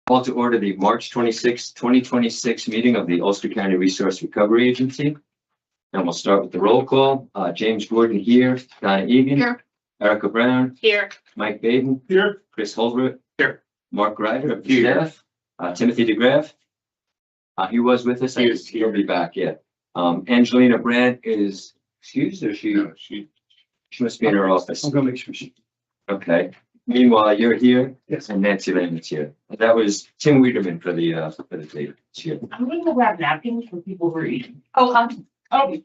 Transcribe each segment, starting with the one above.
Call to order the March 26, 2026 meeting of the Ulster County Resource Recovery Agency. And we'll start with the roll call. James Gordon here, Donna Egan. Here. Erica Brown. Here. Mike Baden. Here. Chris Holbrook. Here. Mark Ryder of the Here. staff. Timothy DeGraff. He was with us. Yes. He'll be back, yeah. Angelina Brandt is excused or she must be in her office. I'm gonna make sure she. Okay. Meanwhile, you're here. Yes. And Nancy Lamb's here. That was Tim Wiederman for the date. Here. I'm gonna go grab napkins for people who are eating. Oh,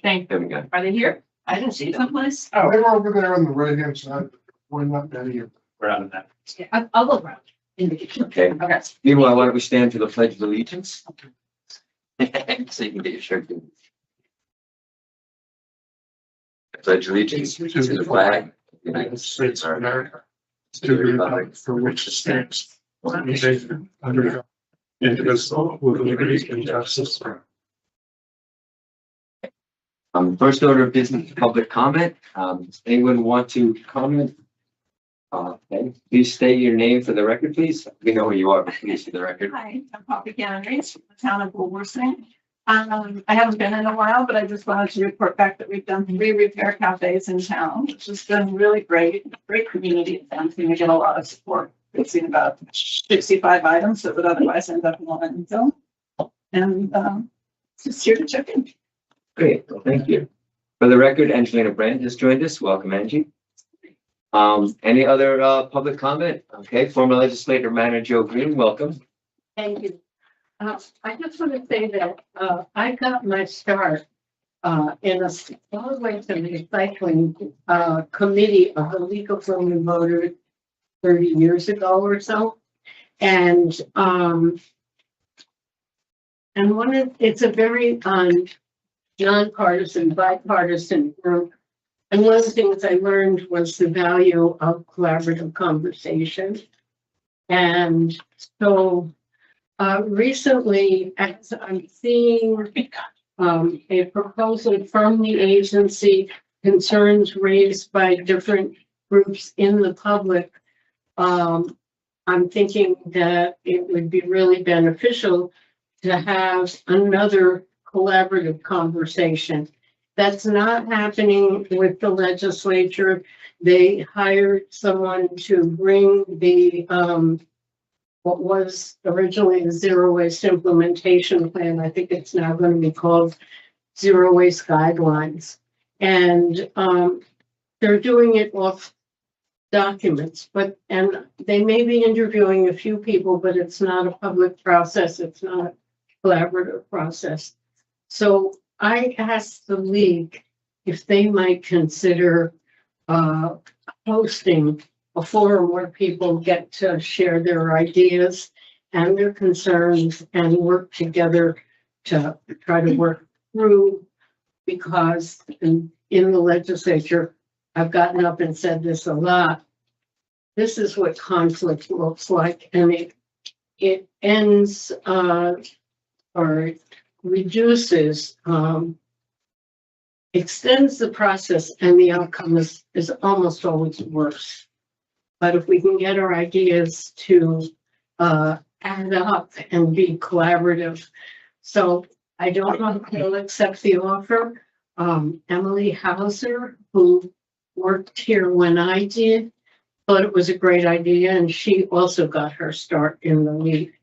thank There we go. Are they here? I didn't see them. Someplace. Oh, They're over there on the right hand side. We're not down here. we're out of that. Yeah, I'll go grab in the kitchen. Okay. Okay. Meanwhile, why don't we stand for the Pledge of Allegiance? So you can get your shirt. Pledge allegiance to the flag of the United States of America. To the republic for which it stands, one nation, under God, indivisible, with liberty and justice for all. First order of business, public comment. Does anyone want to comment? Okay, please state your name for the record, please. We know who you are, but please for the record. Hi, I'm Poppy Canaries from the town of Woolworthing. I haven't been in a while, but I just wanted to report back that we've done 3 repair cafes in town, which has been really great community. And we get a lot of support. We've seen about 65 items that would otherwise end up in the landfill. And just here to check in. Great, well, thank you. For the record, Angelina Brandt has joined us. Welcome, Angie. Any other public comment? Okay, former legislator Manager Joe Green, welcome. Thank you. I just want to say that I got my start in a solid waste and recycling committee of the League of Women Voters 30 years ago or so. And it's a very nonpartisan, bipartisan group. And one of the things I learned was the value of collaborative conversation. And so recently, as I'm seeing a proposal from the agency, concerns raised by different groups in the public, I'm thinking that it would be really beneficial to have another collaborative conversation. That's not happening with the legislature. They hired someone to bring the what was originally the zero waste implementation plan. I think it's now going to be called zero waste guidelines. And they're doing it off documents, and they may be interviewing a few people, but it's not a public process. It's not a collaborative process. So I asked the league if they might consider hosting a forum where people get to share their ideas and their concerns and work together to try to work through, because in the legislature, I've gotten up and said this a lot. This is what conflict looks like, and it ends or reduces, extends the process, and the outcome is almost always worse. But if we can get our ideas to add up and be collaborative. So I don't know if they'll accept the offer. Emily Hauser, who worked here when I did, thought it was a great idea, and she also got her start in the league.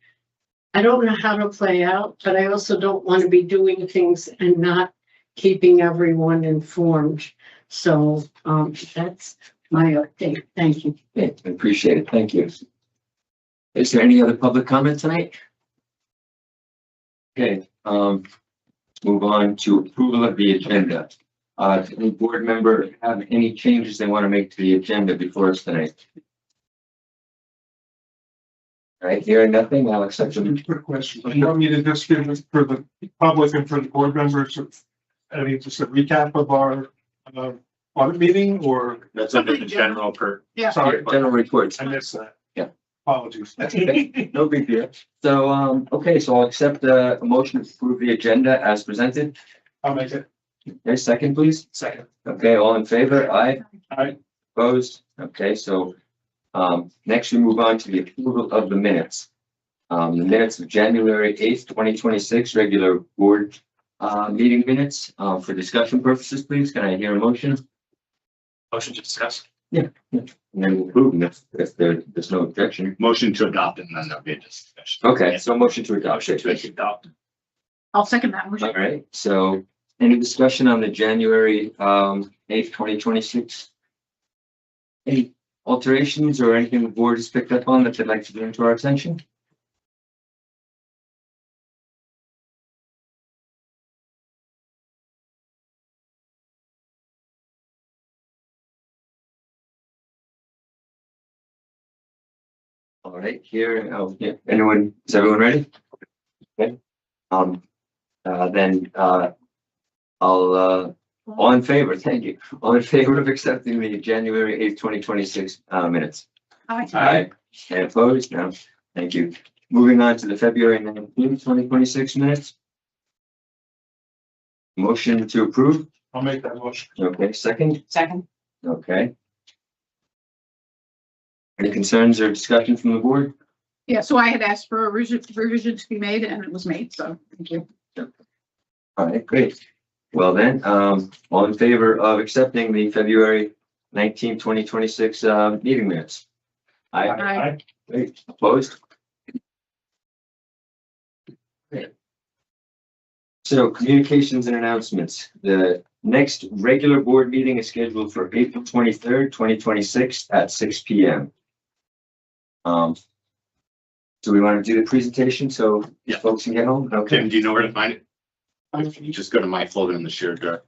I don't know how to play out, but I also don't want to be doing things and not keeping everyone informed. So that's my update. Thank you. Okay, I appreciate it. Thank you. Is there any other public comment tonight? Okay, move on to approval of the agenda. Does any board member have any changes they want to make to the agenda before us tonight? All right, hearing nothing, I'll accept them. Quick question. You want me to just give it for the public and for the board members, just a recap of our audit meeting, or? That's under the general Yeah. Sorry, General reports. I missed that. Yeah. Apologies. Okay, no big deal. So, okay, so I'll accept a motion to approve the agenda as presented. I'll make it. Okay, second, please. Second. Okay, all in favor? Aye. Aye. Opposed? Okay, so next we move on to the approval of the minutes. The minutes of January 8th, 2026, regular board meeting minutes for discussion purposes, please. Can I hear a motion? Motion to discuss. And then we'll approve them if there's no objection. Motion to adopt and then there'll be a discussion. Okay, so motion to adopt. Motion to adopt. I'll second that motion. All right, so any discussion on the January 8th, 2026? Any alterations or anything the board has picked up on that they'd like to bring to our attention? All right, here, yeah, is everyone ready? Okay. Then, all in favor, thank you. All in favor of accepting the January 8th, 2026, minutes? Aye. And opposed? No, thank you. Moving on to the February 19th, 2026 minutes. Motion to approve, I'll make that motion. okay, second, Second. okay. Any concerns or discussion from the board? Yeah, so I had asked for a revision to be made and it was made, so thank you. All right, great. Well then, all in favor of accepting the February 19th, 2026, meeting minutes? Aye. Aye. Great. Opposed? Great. So communications and announcements. The next regular board meeting is scheduled for April 23rd, 2026 at 6 p.m. Do we want to do the presentation so Yeah. folks can get home? Okay. Tim, do you know where to find it? If you just go to my folder in the shared drive.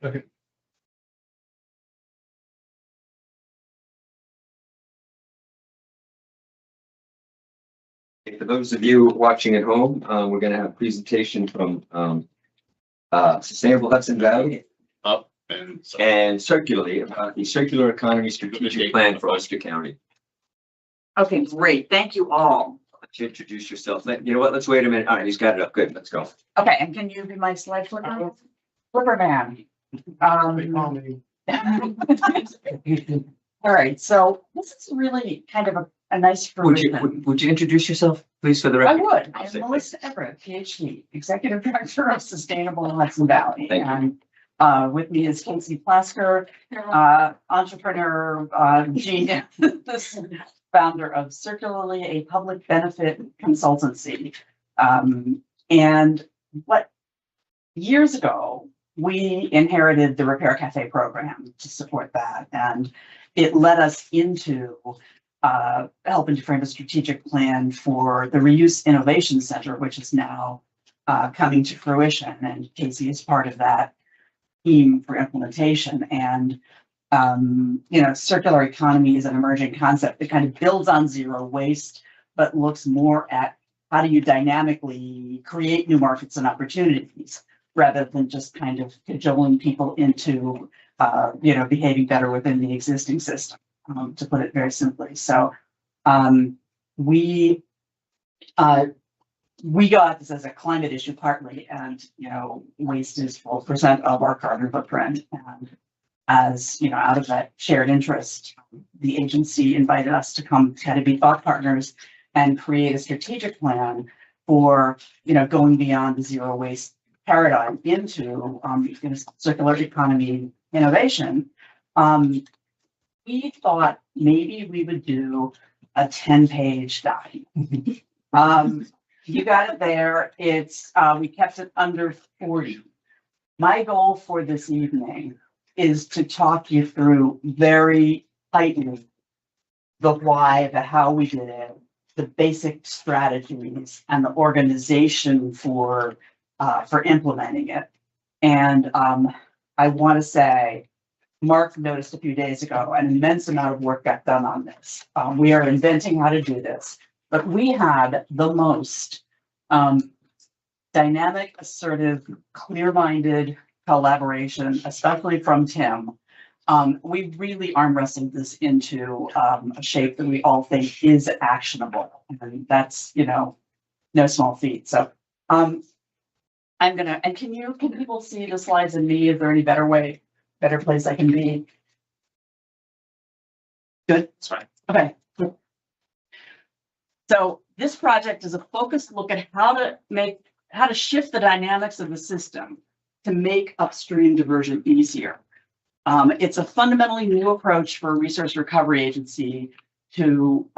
For those of you watching at home, we're going to have a presentation from Sustainable Hudson Valley Up and so. and Circularly about the circular economy strategic plan for Ulster County. Okay, great. Thank you all. Let you introduce yourself. You know what? Let's wait a minute. All right, he's got it up. Good. Let's go. Okay, and can you be my slide flipper? Flipper man. All right, so this is really kind of a nice Would you fruition. would you introduce yourself, please, for the I record? would. I I'll say am Melissa Everett, PhD, Executive Director of Sustainable Hudson Valley. Thank you. And with me is Casey Plasker, entrepreneur, genius, founder of Circularly, a public benefit consultancy. And what years ago, we inherited the Repair Cafe program to support that. And it led us into helping to frame a strategic plan for the Reuse Innovation Center, which is now coming to fruition. And Casey is part of that team for implementation. And circular economy is an emerging concept that kind of builds on zero waste, but looks more at how do you dynamically create new markets and opportunities rather than just kind of cajoling people into, behaving better within the existing system, to put it very simply. So we got this as a climate issue partly, and, waste is 4% of our carbon footprint. And as, out of that shared interest, the agency invited us to come kind of be thought partners and create a strategic plan for, going beyond the zero waste paradigm into circular economy innovation. We thought maybe we would do a 10-page document. You got it there. It's we kept it under 40. My goal for this evening is to talk you through very tightly the why, the how we did it, the basic strategies, and the organization for implementing it. And I want to say, Mark noticed a few days ago, an immense amount of work got done on this. We are inventing how to do this, but we had the most dynamic, assertive, clear-minded collaboration, especially from Tim. We really arm wrestled this into a shape that we all think is actionable, and that's no small feat. So I'm gonna, and can people see the slides and me? Is there any better place I can be? Good. That's fine. Okay. So this project is a focused look at how to shift the dynamics of the system to make upstream diversion easier. It's a fundamentally new approach for a resource recovery agency to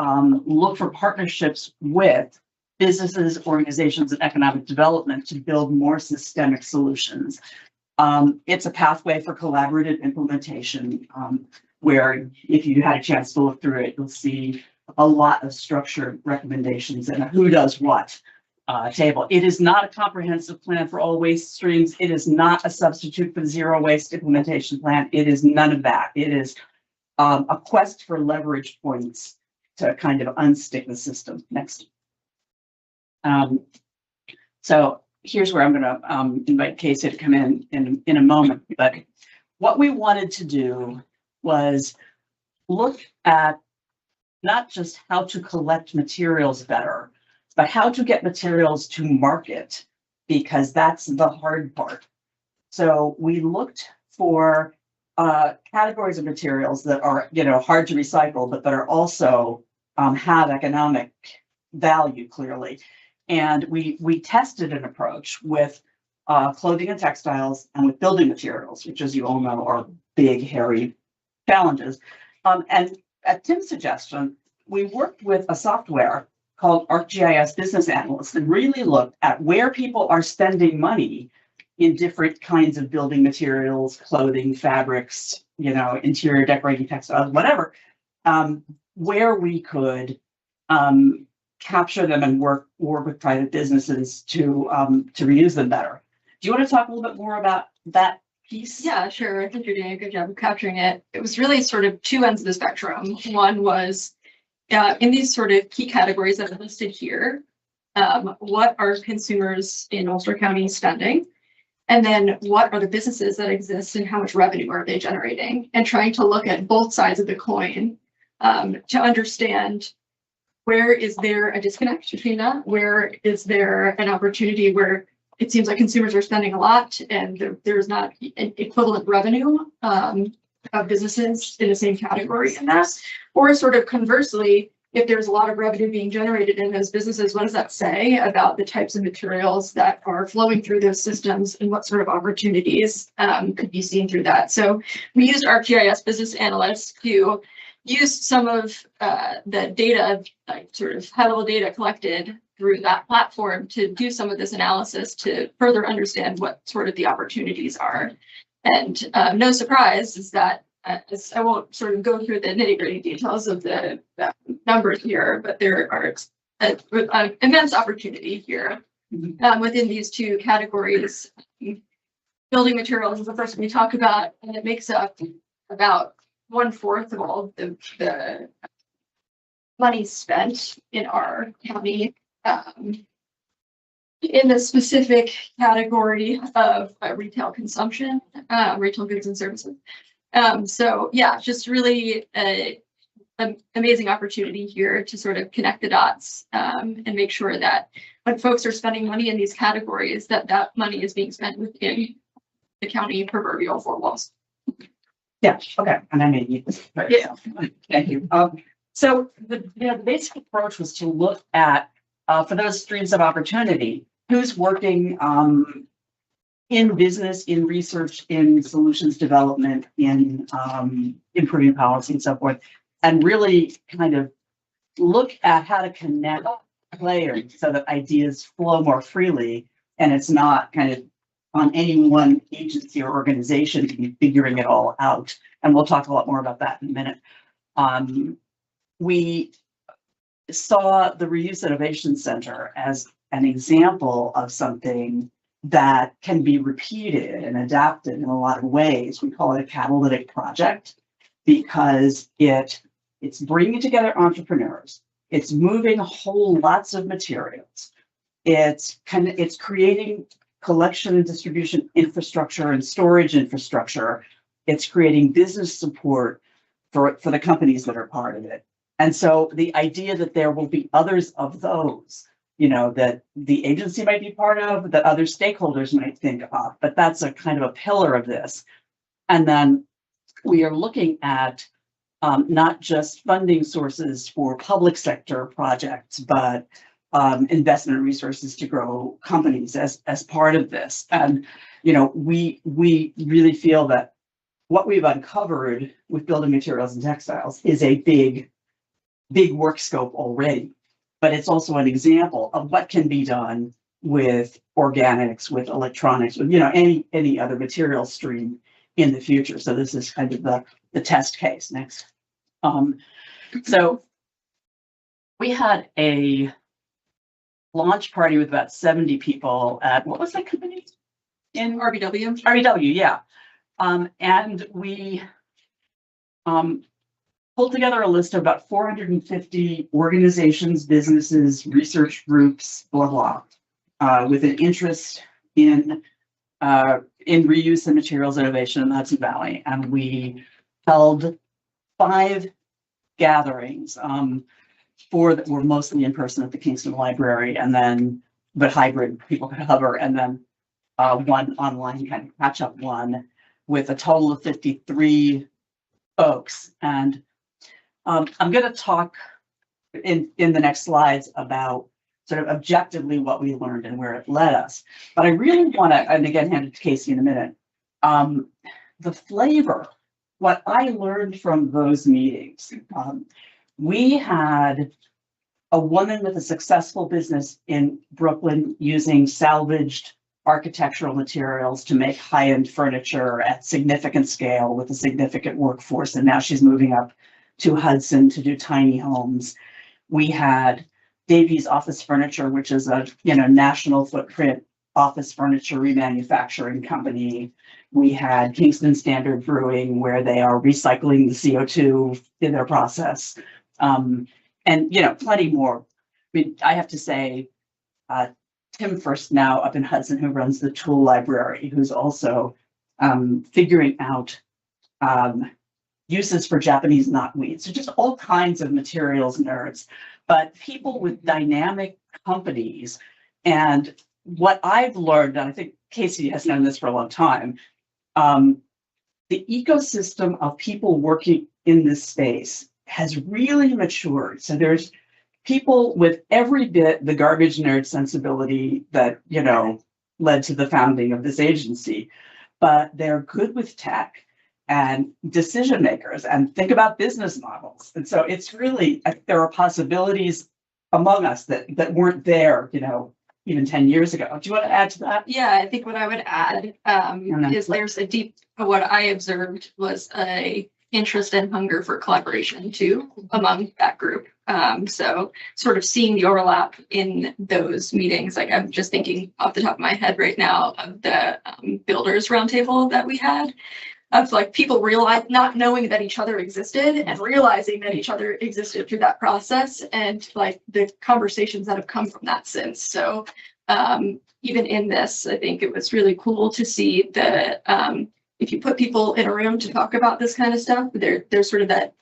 look for partnerships with businesses, organizations, and economic development to build more systemic solutions. It's a pathway for collaborative implementation, where if you had a chance to look through it, you'll see a lot of structured recommendations and a who does what table. It is not a comprehensive plan for all waste streams. It is not a substitute for the zero waste implementation plan. It is none of that. It is a quest for leverage points to kind of unstick the system. Next. So here's where I'm going to invite Casey to come in a moment. But what we wanted to do was look at not just how to collect materials better, but how to get materials to market, because that's the hard part. So we looked for categories of materials that are, hard to recycle, but that are also have economic value clearly. And we tested an approach with clothing and textiles and with building materials, which, as you all know, are big, hairy challenges. And at Tim's suggestion, we worked with a software called ArcGIS Business Analyst and really looked at where people are spending money in different kinds of building materials, clothing, fabrics, interior decorating textiles, whatever, where we could capture them and work with private businesses to reuse them better. Do you want to talk a little bit more about that piece? Yeah, sure. I think you're doing a good job of capturing it. It was really sort of two ends of the spectrum. One was in these sort of key categories that are listed here, what are consumers in Ulster County spending? And then what are the businesses that exist and how much revenue are they generating? And trying to look at both sides of the coin to understand, where is there a disconnect between that? Where is there an opportunity where it seems like consumers are spending a lot and there's not an equivalent revenue of businesses in the same category in that? Or sort of conversely, if there's a lot of revenue being generated in those businesses, what does that say about the types of materials that are flowing through those systems and what sort of opportunities could be seen through that? So we used ArcGIS Business Analyst to use some of the data, like sort of high-level data collected through that platform to do some of this analysis to further understand what sort of the opportunities are. And no surprise is that I won't sort of go through the nitty-gritty details of the numbers here, but there are an immense opportunity here within these two categories. Building materials is the first one we talk about, and it makes up about 1/4 of all the money spent in our county in the specific category of retail consumption, retail goods and services. So yeah, just really an amazing opportunity here to sort of connect the dots and make sure that when folks are spending money in these categories, that money is being spent within the county proverbial four walls. Yeah, okay, and I made you. Yeah. Thank you. So the basic approach was to look at, for those streams of opportunity, who's working in business, in research, in solutions development, in improving policy and so forth, and really kind of look at how to connect players so that ideas flow more freely, and it's not kind of on any one agency or organization to be figuring it all out. And we'll talk a lot more about that in a minute. We saw the Reuse Innovation Center as an example of something that can be repeated and adapted in a lot of ways. We call it a catalytic project because it's bringing together entrepreneurs. It's moving whole lots of materials. It's creating collection and distribution infrastructure and storage infrastructure. It's creating business support for the companies that are part of it. And so the idea that there will be others of those, that the agency might be part of, that other stakeholders might think of, but that's a kind of a pillar of this. And then we are looking at not just funding sources for public sector projects, but investment resources to grow companies as part of this. And, you know, we really feel that what we've uncovered with building materials and textiles is a big work scope already, but it's also an example of what can be done with organics, with electronics, with, you know, any other material stream in the future. So this is kind of the test case. Next. So we had a launch party with about 70 people at, what was that company? In RBW. RBW, yeah. And we pulled together a list of about 450 organizations, businesses, research groups, blah, blah, with an interest in reuse and materials innovation in the Hudson Valley. And we held 5 gatherings, 4 that were mostly in person at the Kingston Library, and then, but hybrid, people could hover, and then 1 online kind of catch up one with a total of 53 folks. And I'm going to talk in the next slides about sort of objectively what we learned and where it led us. But I really want to, and again, hand it to Casey in a minute, the flavor, what I learned from those meetings. We had a woman with a successful business in Brooklyn using salvaged architectural materials to make high-end furniture at significant scale with a significant workforce. And now she's moving up to Hudson to do tiny homes. We had Davies Office Furniture, which is a, you know, national footprint office furniture remanufacturing company. We had Kingston Standard Brewing, where they are recycling the CO2 in their process. And, you know, plenty more. I mean, I have to say, Tim First now up in Hudson, who runs the tool library, who's also figuring out uses for Japanese knotweed. So just all kinds of materials nerds, but people with dynamic companies. And what I've learned, and I think Casey has known this for a long time, the ecosystem of people working in this space has really matured. So there's people with every bit the garbage nerd sensibility that, you know, led to the founding of this agency, but they're good with tech and decision makers and think about business models. And so it's really, there are possibilities among us that weren't there, you know, even 10 years ago. Do you want to add to that? Yeah, I think what I would add is there's a deep, what I observed was a interest and hunger for collaboration too among that group. So sort of seeing the overlap in those meetings, like I'm just thinking off the top of my head right now of the builders roundtable that we had, of like people realize not knowing that each other existed and realizing that each other existed through that process, and like the conversations that have come from that since. So even in this, I think it was really cool to see the if you put people in a room to talk about this kind of stuff, there's sort of that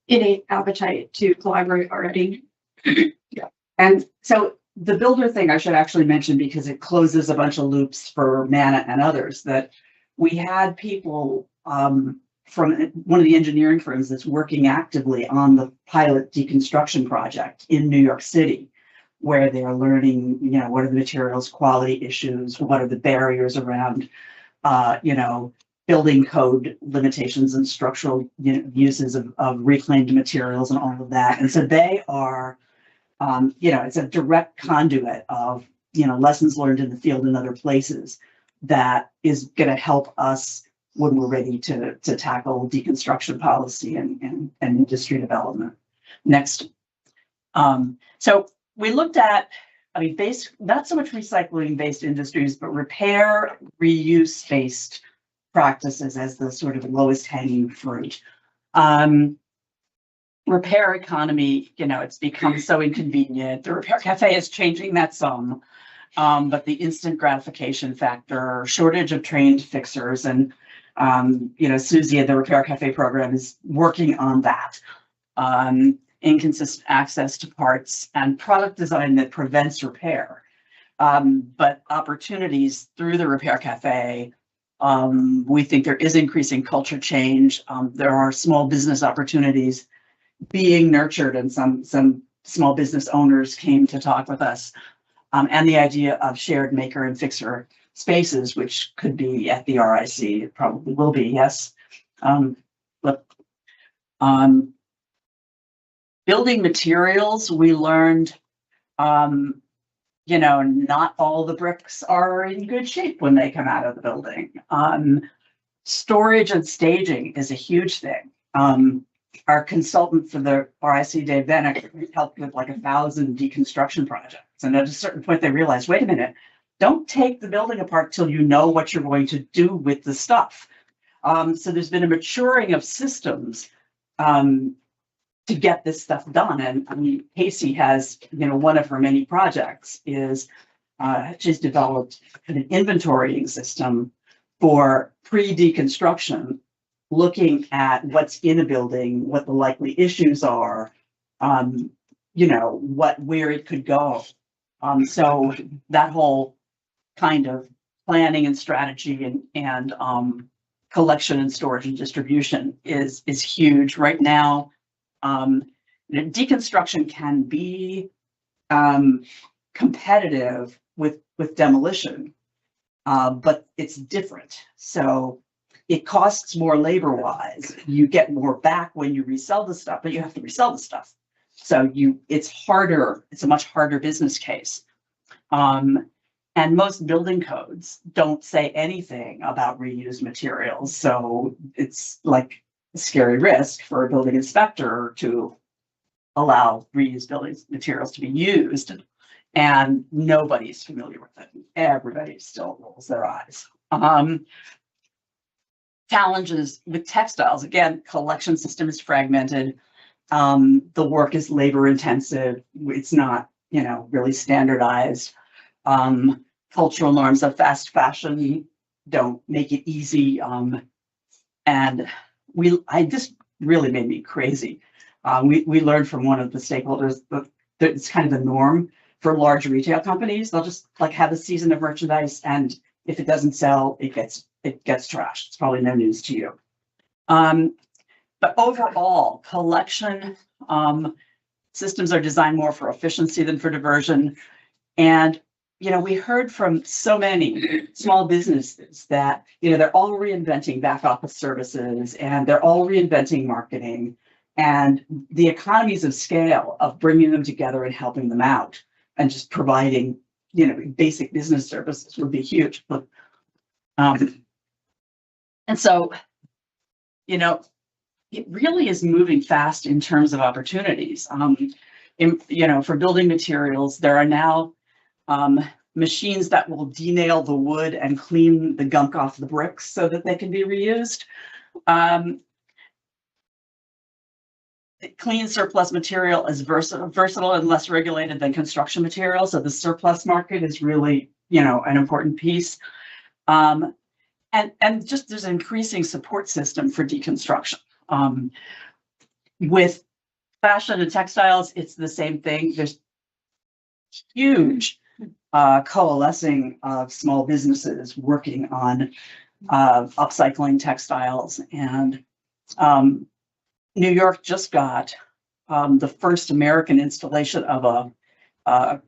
innate appetite to collaborate already. Yeah. And so the builder thing I should actually mention, because it closes a bunch of loops for Mana and others, that we had people from one of the engineering firms that's working actively on the pilot deconstruction project in New York City, where they are learning, you know, what are the materials quality issues, what are the barriers around, you know, building code limitations and structural, you know, uses of reclaimed materials and all of that. And so they are, you know, it's a direct conduit of, you know, lessons learned in the field and other places that is going to help us when we're ready to tackle deconstruction policy and industry development. Next. So we looked at, I mean, not so much recycling-based industries, but repair, reuse-based practices as the sort of lowest hanging fruit. Repair economy, you know, it's become so inconvenient. The Repair Cafe is changing that some, but the instant gratification factor, shortage of trained fixers, and you know, Susie at the Repair Cafe program is working on that. Inconsistent access to parts and product design that prevents repair. But opportunities through the Repair Cafe, we think there is increasing culture change. There are small business opportunities being nurtured and some small business owners came to talk with us. And the idea of shared maker and fixer spaces, which could be at the RIC, it probably will be, yes. But building materials, we learned, you know, not all the bricks are in good shape when they come out of the building. Storage and staging is a huge thing. Our consultant for the RIC, Dave Bennett, helped with like 1,000 deconstruction projects. And at a certain point, they realized, wait a minute, don't take the building apart till you know what you're going to do with the stuff. So there's been a maturing of systems to get this stuff done. And I mean, Casey has, you know, one of her many projects is she's developed an inventorying system for pre-deconstruction, looking at what's in a building, what the likely issues are, you know, where it could go. So that whole kind of planning and strategy and collection and storage and distribution is huge right now. Deconstruction can be competitive with demolition, but it's different. So it costs more labor wise. You get more back when you resell the stuff, but you have to resell the stuff. So it's harder. It's a much harder business case. And most building codes don't say anything about reused materials. So it's like a scary risk for a building inspector to allow reused building materials to be used. And nobody's familiar with it. Everybody still rolls their eyes. Challenges with textiles, again, collection system is fragmented. The work is labor intensive. It's not, you know, really standardized. Cultural norms of fast fashion don't make it easy. And this really made me crazy. We learned from one of the stakeholders that it's kind of the norm for large retail companies. They'll just like have a season of merchandise, and if it doesn't sell, it gets trashed. It's probably no news to you. But overall, collection systems are designed more for efficiency than for diversion. And, you know, we heard from so many small businesses that, you know, they're all reinventing back office services and they're all reinventing marketing, and the economies of scale of bringing them together and helping them out and just providing, you know, basic business services would be huge. And so, you know, it really is moving fast in terms of opportunities. You know, for building materials, there are now machines that will denail the wood and clean the gunk off the bricks so that they can be reused. Clean surplus material is versatile and less regulated than construction material. So the surplus market is really, you know, an important piece. And just there's an increasing support system for deconstruction. With fashion and textiles, it's the same thing. There's huge coalescing of small businesses working on upcycling textiles. And New York just got the first American installation of a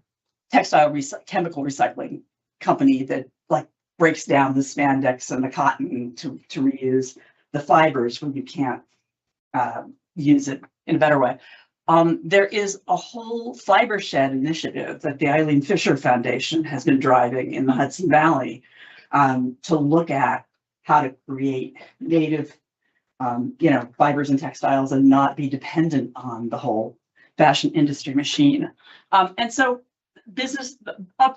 textile chemical recycling company that like breaks down the spandex and the cotton to reuse the fibers when you can't use it in a better way. There is a whole fiber shed initiative that the Eileen Fisher Foundation has been driving in the Hudson Valley to look at how to create native, you know, fibers and textiles and not be dependent on the whole fashion industry machine. And so business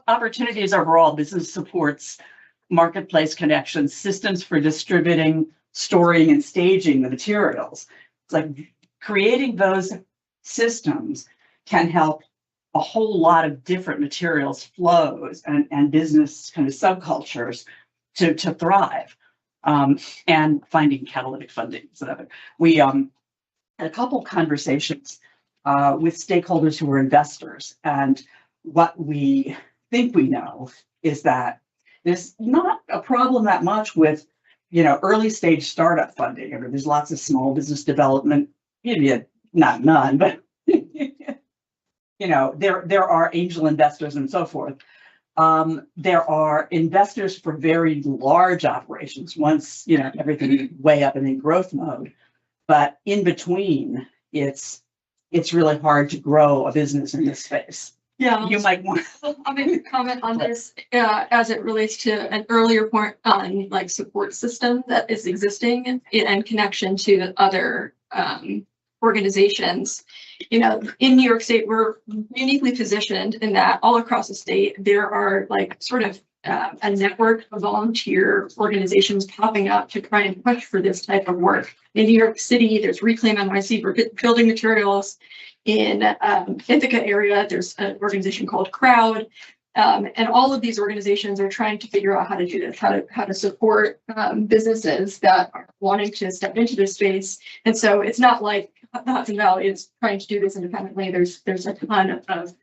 opportunities overall, business supports marketplace connections, systems for distributing, storing, and staging the materials. It's like creating those systems can help a whole lot of different materials flows and business kind of subcultures to thrive, and finding catalytic funding. So we had a couple conversations with stakeholders who were investors, and what we think we know is that there's not a problem that much with, you know, early stage startup funding. I mean, there's lots of small business development, maybe not none, but there are angel investors and so forth. There are investors for very large operations once, everything is way up and in growth mode. But in between, it's really hard to grow a business in this space. Yeah. You might want. I'll make a comment on this, as it relates to an earlier point on like support system that is existing and connection to other, organizations. In New York State, we're uniquely positioned in that all across the state, there are like sort of a network of volunteer organizations popping up to try and push for this type of work. In New York City, there's Reclaim NYC for building materials. In Ithaca area, there's an organization called Crowd. And all of these organizations are trying to figure out how to do this, how to support businesses that are wanting to step into this space. And so it's not like the Hudson Valley is trying to do this independently. There's a ton of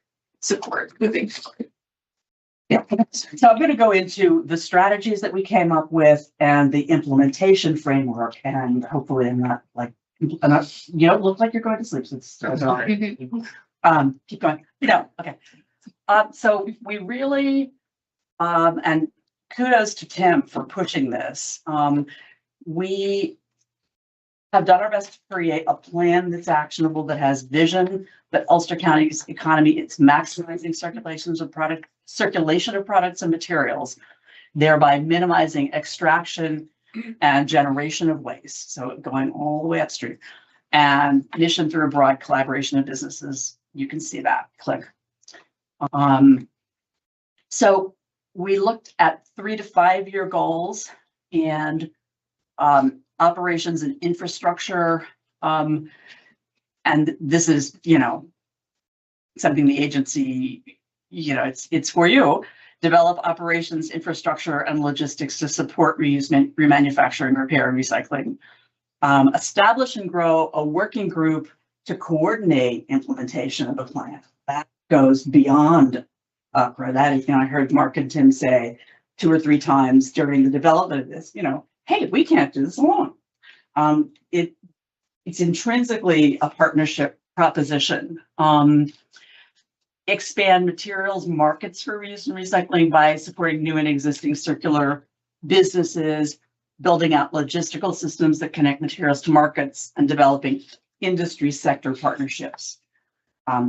support moving forward. Yeah. So I'm going to go into the strategies that we came up with and the implementation framework, and hopefully I'm not like, you don't look like you're going to sleep. So keep going. Okay. So we really, and kudos to Tim for pushing this. We have done our best to create a plan that's actionable, that has vision, that Ulster County's economy, it's maximizing circulation of products and materials, thereby minimizing extraction and generation of waste. So going all the way upstream, and mission through a broad collaboration of businesses. You can see that, click. So we looked at 3 to 5 year goals and operations and infrastructure. And this is, something the agency, it's for you. Develop operations, infrastructure, and logistics to support reuse, remanufacturing, repair, and recycling. Establish and grow a working group to coordinate implementation of the plan. That goes beyond UCRRA. That is, I heard Mark and Tim say 2 or 3 times during the development of this, hey, we can't do this alone. It's intrinsically a partnership proposition. Expand materials markets for reuse and recycling by supporting new and existing circular businesses, building out logistical systems that connect materials to markets, and developing industry sector partnerships.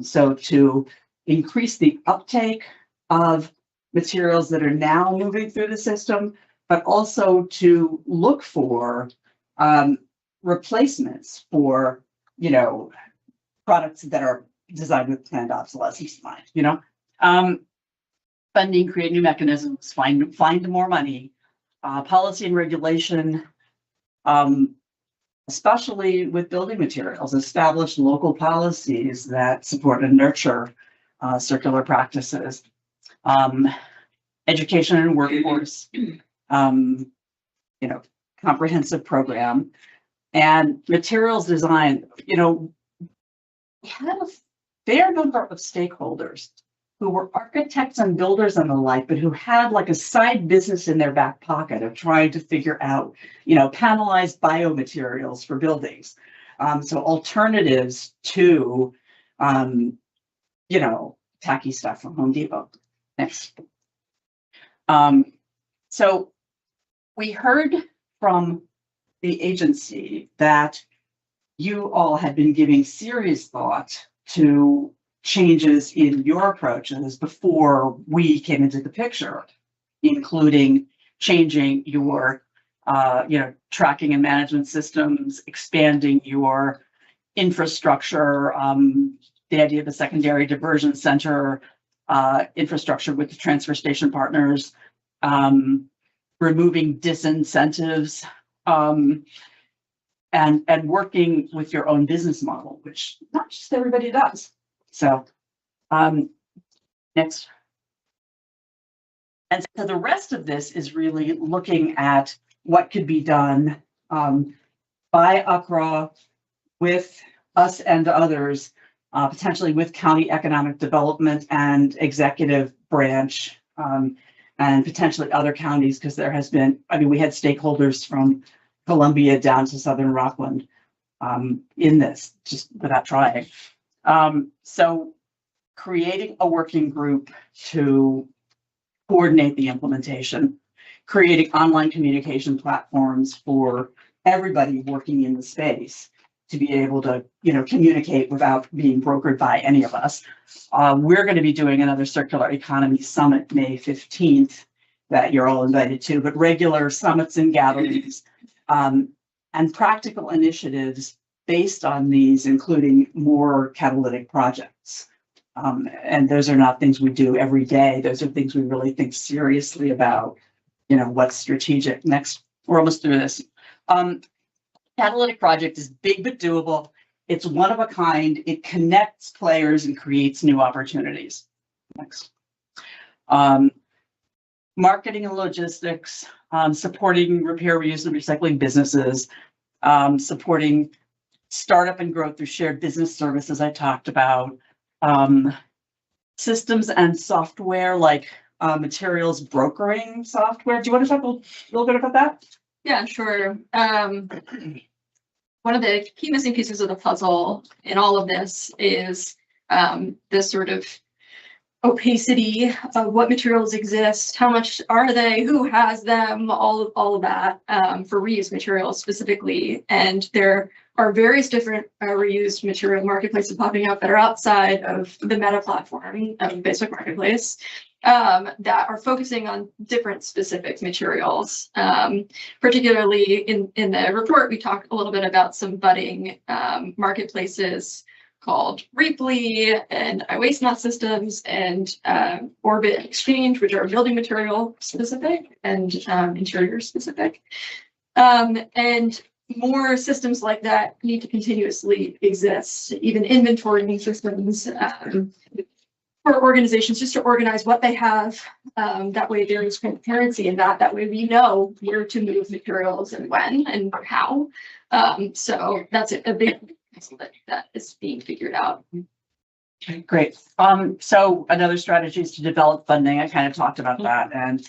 So to increase the uptake of materials that are now moving through the system, but also to look for replacements for, products that are designed with planned obsolescence in mind, funding, create new mechanisms, find more money, policy and regulation, especially with building materials, establish local policies that support and nurture circular practices, education and workforce, comprehensive program, and materials design. We had a fair number of stakeholders who were architects and builders and the like, but who had like a side business in their back pocket of trying to figure out, panelized biomaterials for buildings. So alternatives to, tacky stuff from Home Depot. Next. So we heard from the agency that you all had been giving serious thought to changes in your approaches before we came into the picture, including changing your, tracking and management systems, expanding your infrastructure, the idea of a secondary diversion center, infrastructure with the transfer station partners, removing disincentives, and working with your own business model, which not just everybody does. So next. And so the rest of this is really looking at what could be done by UCRRA with us and others, potentially with county economic development and executive branch, and potentially other counties, because there has been, we had stakeholders from Columbia down to Southern Rockland in this, just without trying. So creating a working group to coordinate the implementation, creating online communication platforms for everybody working in the space to be able to, communicate without being brokered by any of us. We're going to be doing another Circular Economy Summit May 15th that you're all invited to, but regular summits and gatherings and practical initiatives based on these, including more catalytic projects. And those are not things we do every day. Those are things we really think seriously about, what's strategic. Next, we're almost through this. Catalytic project is big but doable. It's one of a kind. It connects players and creates new opportunities. Next. Marketing and logistics, supporting repair, reuse, and recycling businesses, supporting startup and growth through shared business services I talked about, systems and software like materials brokering software. Do you want to talk a little bit about that? Yeah, sure. One of the key missing pieces of the puzzle in all of this is this sort of opacity of what materials exist, how much are they, who has them, all of that for reused materials specifically. And there are various different reused material marketplaces popping up that are outside of the Meta platform of Facebook Marketplace that are focusing on different specific materials. Particularly in the report, we talked a little bit about some budding marketplaces called Reaply and iWasteNot Systems and Orbit Exchange, which are building material specific and interior specific. And more systems like that need to continuously exist, even inventorying systems for organizations just to organize what they have. That way there is transparency in that. That way we know where to move materials and when and how. So that's a big that is being figured out. Okay, great. So another strategy is to develop funding. I kind of talked about that, and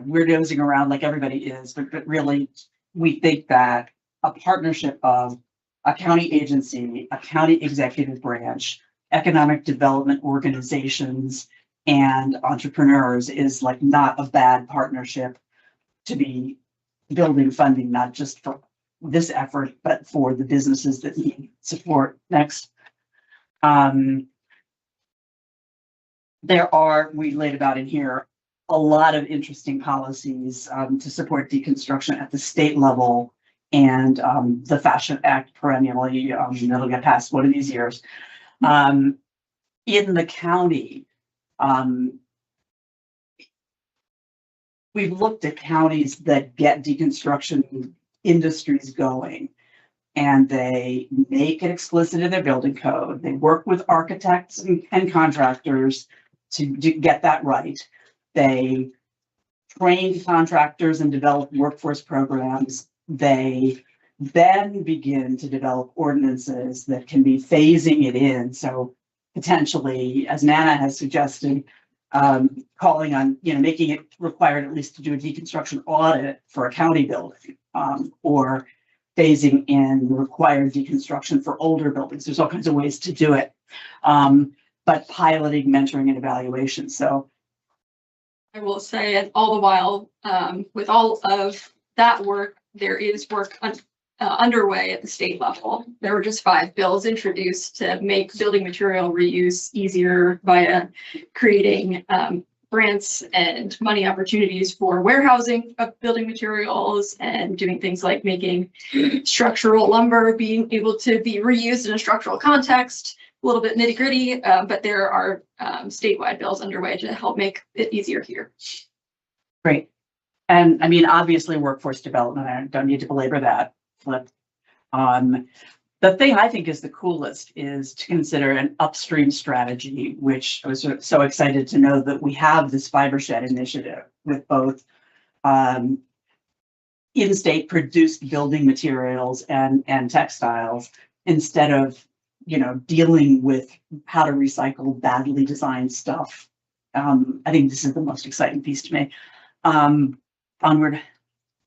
we're nosing around like everybody is, but really we think that a partnership of a county agency, a county executive branch, economic development organizations, and entrepreneurs is like not a bad partnership to be building funding, not just for this effort, but for the businesses that need support. Next. There are, we laid about in here, a lot of interesting policies to support deconstruction at the state level, and the Fashion Act perennially, that'll get passed one of these years. In the county, we've looked at counties that get deconstruction industries going, and they make it explicit in their building code. They work with architects and contractors to get that right. They train contractors and develop workforce programs. They then begin to develop ordinances that can be phasing it in. So potentially, as Nana has suggested, calling on, making it required at least to do a deconstruction audit for a county building, or phasing in required deconstruction for older buildings. There's all kinds of ways to do it, but piloting, mentoring, and evaluation. So I will say, and all the while, with all of that work, there is work underway at the state level. There were just 5 bills introduced to make building material reuse easier via creating grants and money opportunities for warehousing of building materials and doing things like making structural lumber being able to be reused in a structural context. A little bit nitty gritty, but there are statewide bills underway to help make it easier here. great. And I mean, obviously workforce development, I don't need to belabor that. But the thing I think is the coolest is to consider an upstream strategy, which I was so excited to know that we have this fiber shed initiative with both in-state produced building materials and textiles, instead of dealing with how to recycle badly designed stuff. I think this is the most exciting piece to me. Onward.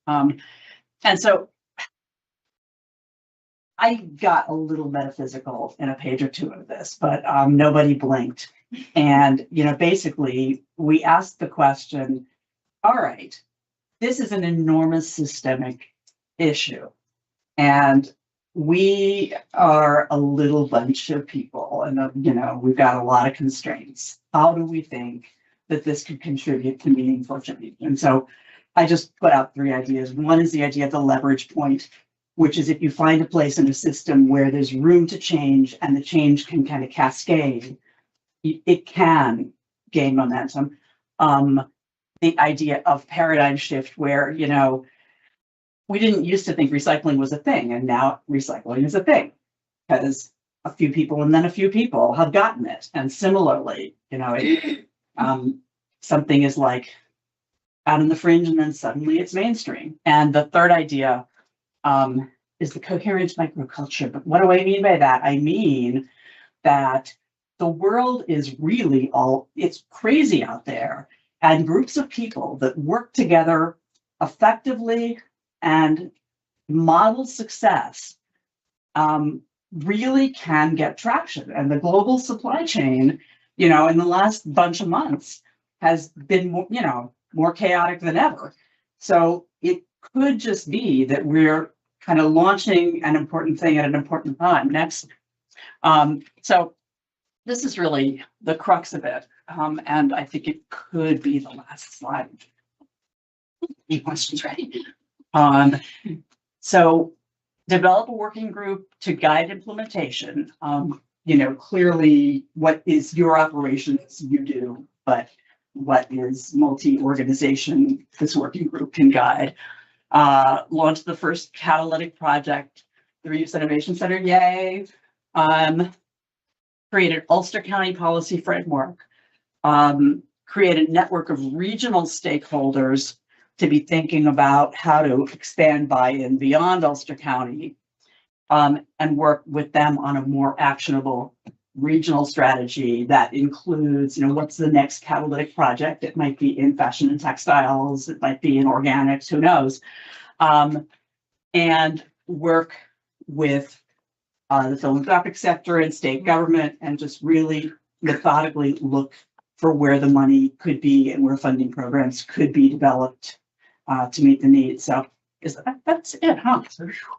And so I got a little metaphysical in a page or two of this, but nobody blinked. And, basically, we asked the question, all right, this is an enormous systemic issue. And we are a little bunch of people and, we've got a lot of constraints. How do we think that this could contribute to meaningful change? And so I just put out 3 ideas. One is the idea of the leverage point, which is if you find a place in a system where there's room to change and the change can kind of cascade, it can gain momentum. The idea of paradigm shift where, we didn't used to think recycling was a thing, and now recycling is a thing because a few people and then a few people have gotten it. And similarly, something is like out in the fringe and then suddenly it's mainstream. And the third idea is the coherent microculture. But what do I mean by that? I mean that the world is really it's crazy out there. And groups of people that work together effectively and model success really can get traction. And the global supply chain, in the last bunch of months has been, more chaotic than ever. So it could just be that we're kind of launching an important thing at an important time. Next. So this is really the crux of it. And I think it could be the last slide. Any questions ready? So develop a working group to guide implementation. Clearly what is your operations you do, but what is multi-organization this working group can guide. Launch the first catalytic project, the Reuse Innovation Center, yay. Create an Ulster County policy framework. Create a network of regional stakeholders to be thinking about how to expand buy-in beyond Ulster County, and work with them on a more actionable regional strategy that includes, what's the next catalytic project? It might be in fashion and textiles, it might be in organics, who knows? And work with the philanthropic sector and state government and just really methodically look for where the money could be and where funding programs could be developed to meet the needs. So that's it, huh?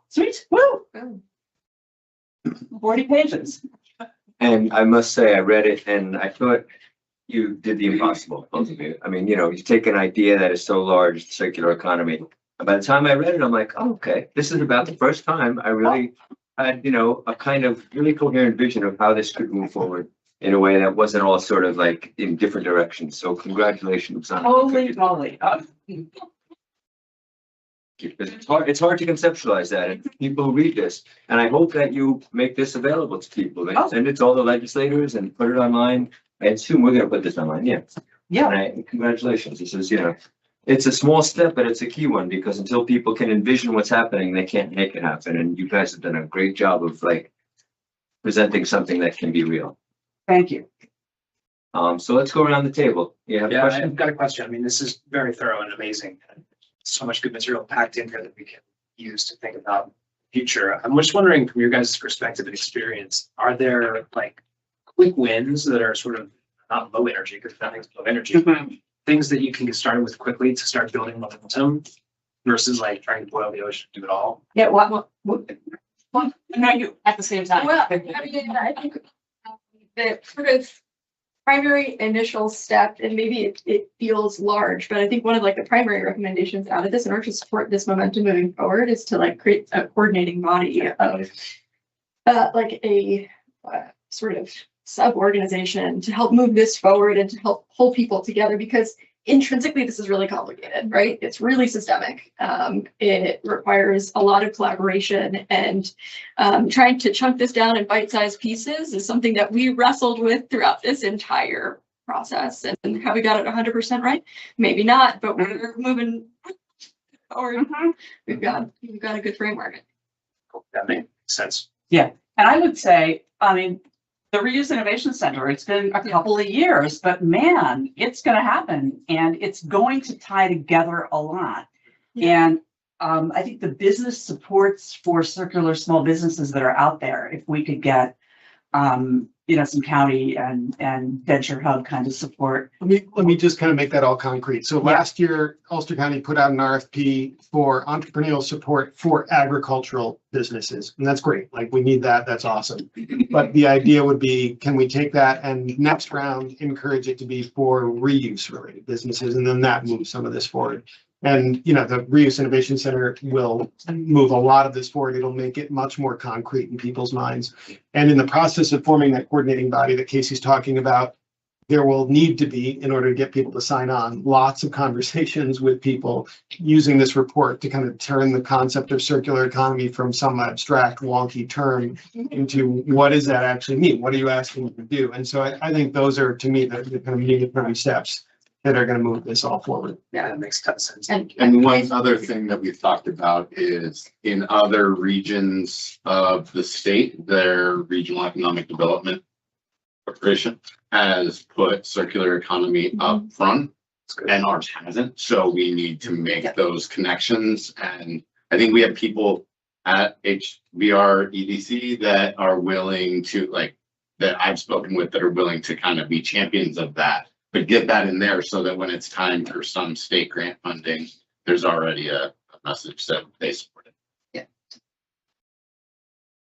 Sweet, woo! 40 pages. And I must say, I read it and I thought you did the impossible, both of you. I mean, you take an idea that is so large, the circular economy. And by the time I read it, I'm like, oh, okay, this is about the first time I really had, a kind of really coherent vision of how this could move forward in a way that wasn't all sort of like in different directions. So congratulations on Holy moly. It's hard to conceptualize that, and people read this, and I hope that you make this available to people and send it to all the legislators and put it online. I assume we're going to put this online. Yeah. And congratulations. This is, it's a small step, but it's a key one because until people can envision what's happening, they can't make it happen. And you guys have done a great job of presenting something that can be real. Thank you. So let's go around the table. You have a question? I've got a question. I mean, this is very thorough and amazing. So much good material packed in here that we can use to think about the future. I'm just wondering, from your guys' perspective and experience, are there quick wins that are sort of not low energy, because nothing's low energy, things that you can get started with quickly to start building momentum versus trying to boil the ocean and do it all? Yeah, what? No, you at the same time. Well, I mean, I think the sort of primary initial step, and maybe it feels large, but I think one of the primary recommendations out of this in order to support this momentum moving forward is to create a coordinating body of a sort of sub-organization to help move this forward and to help pull people together, because intrinsically this is really complicated, right? It's really systemic. It requires a lot of collaboration, and trying to chunk this down in bite-sized pieces is something that we wrestled with throughout this entire process. And have we got it 100% right? Maybe not, but we're moving forward. We've got a good framework. That makes sense. Yeah, and I would say, the Reuse Innovation Center, it's been a couple of years, but man, it's going to happen and it's going to tie together a lot. And I think the business supports for circular small businesses that are out there, if we could get, some county and venture hub kind of support. Let me just kind of make that all concrete. So last year, Ulster County put out an RFP for entrepreneurial support for agricultural businesses. And that's great. Like, we need that. That's awesome. But the idea would be, can we take that and next round encourage it to be for reuse related businesses? And then that moves some of this forward. And, the Reuse Innovation Center will move a lot of this forward. It'll make it much more concrete in people's minds. And in the process of forming that coordinating body that Casey's talking about, there will need to be, in order to get people to sign on, lots of conversations with people using this report to kind of turn the concept of circular economy from some abstract, wonky term into what does that actually mean? What are you asking them to do? And so I think those are, to me, the kind of meaningful steps that are going to move this all forward. Yeah, that makes a ton of sense. And one other thing that we've talked about is in other regions of the state, their regional economic development corporation has put circular economy up front and ours hasn't. So we need to make those connections. And I think we have people at HBR EDC that are willing to, that I've spoken with, that are willing to kind of be champions of that. But get that in there so that when it's time for some state grant funding, there's already a message that they support it. Yeah.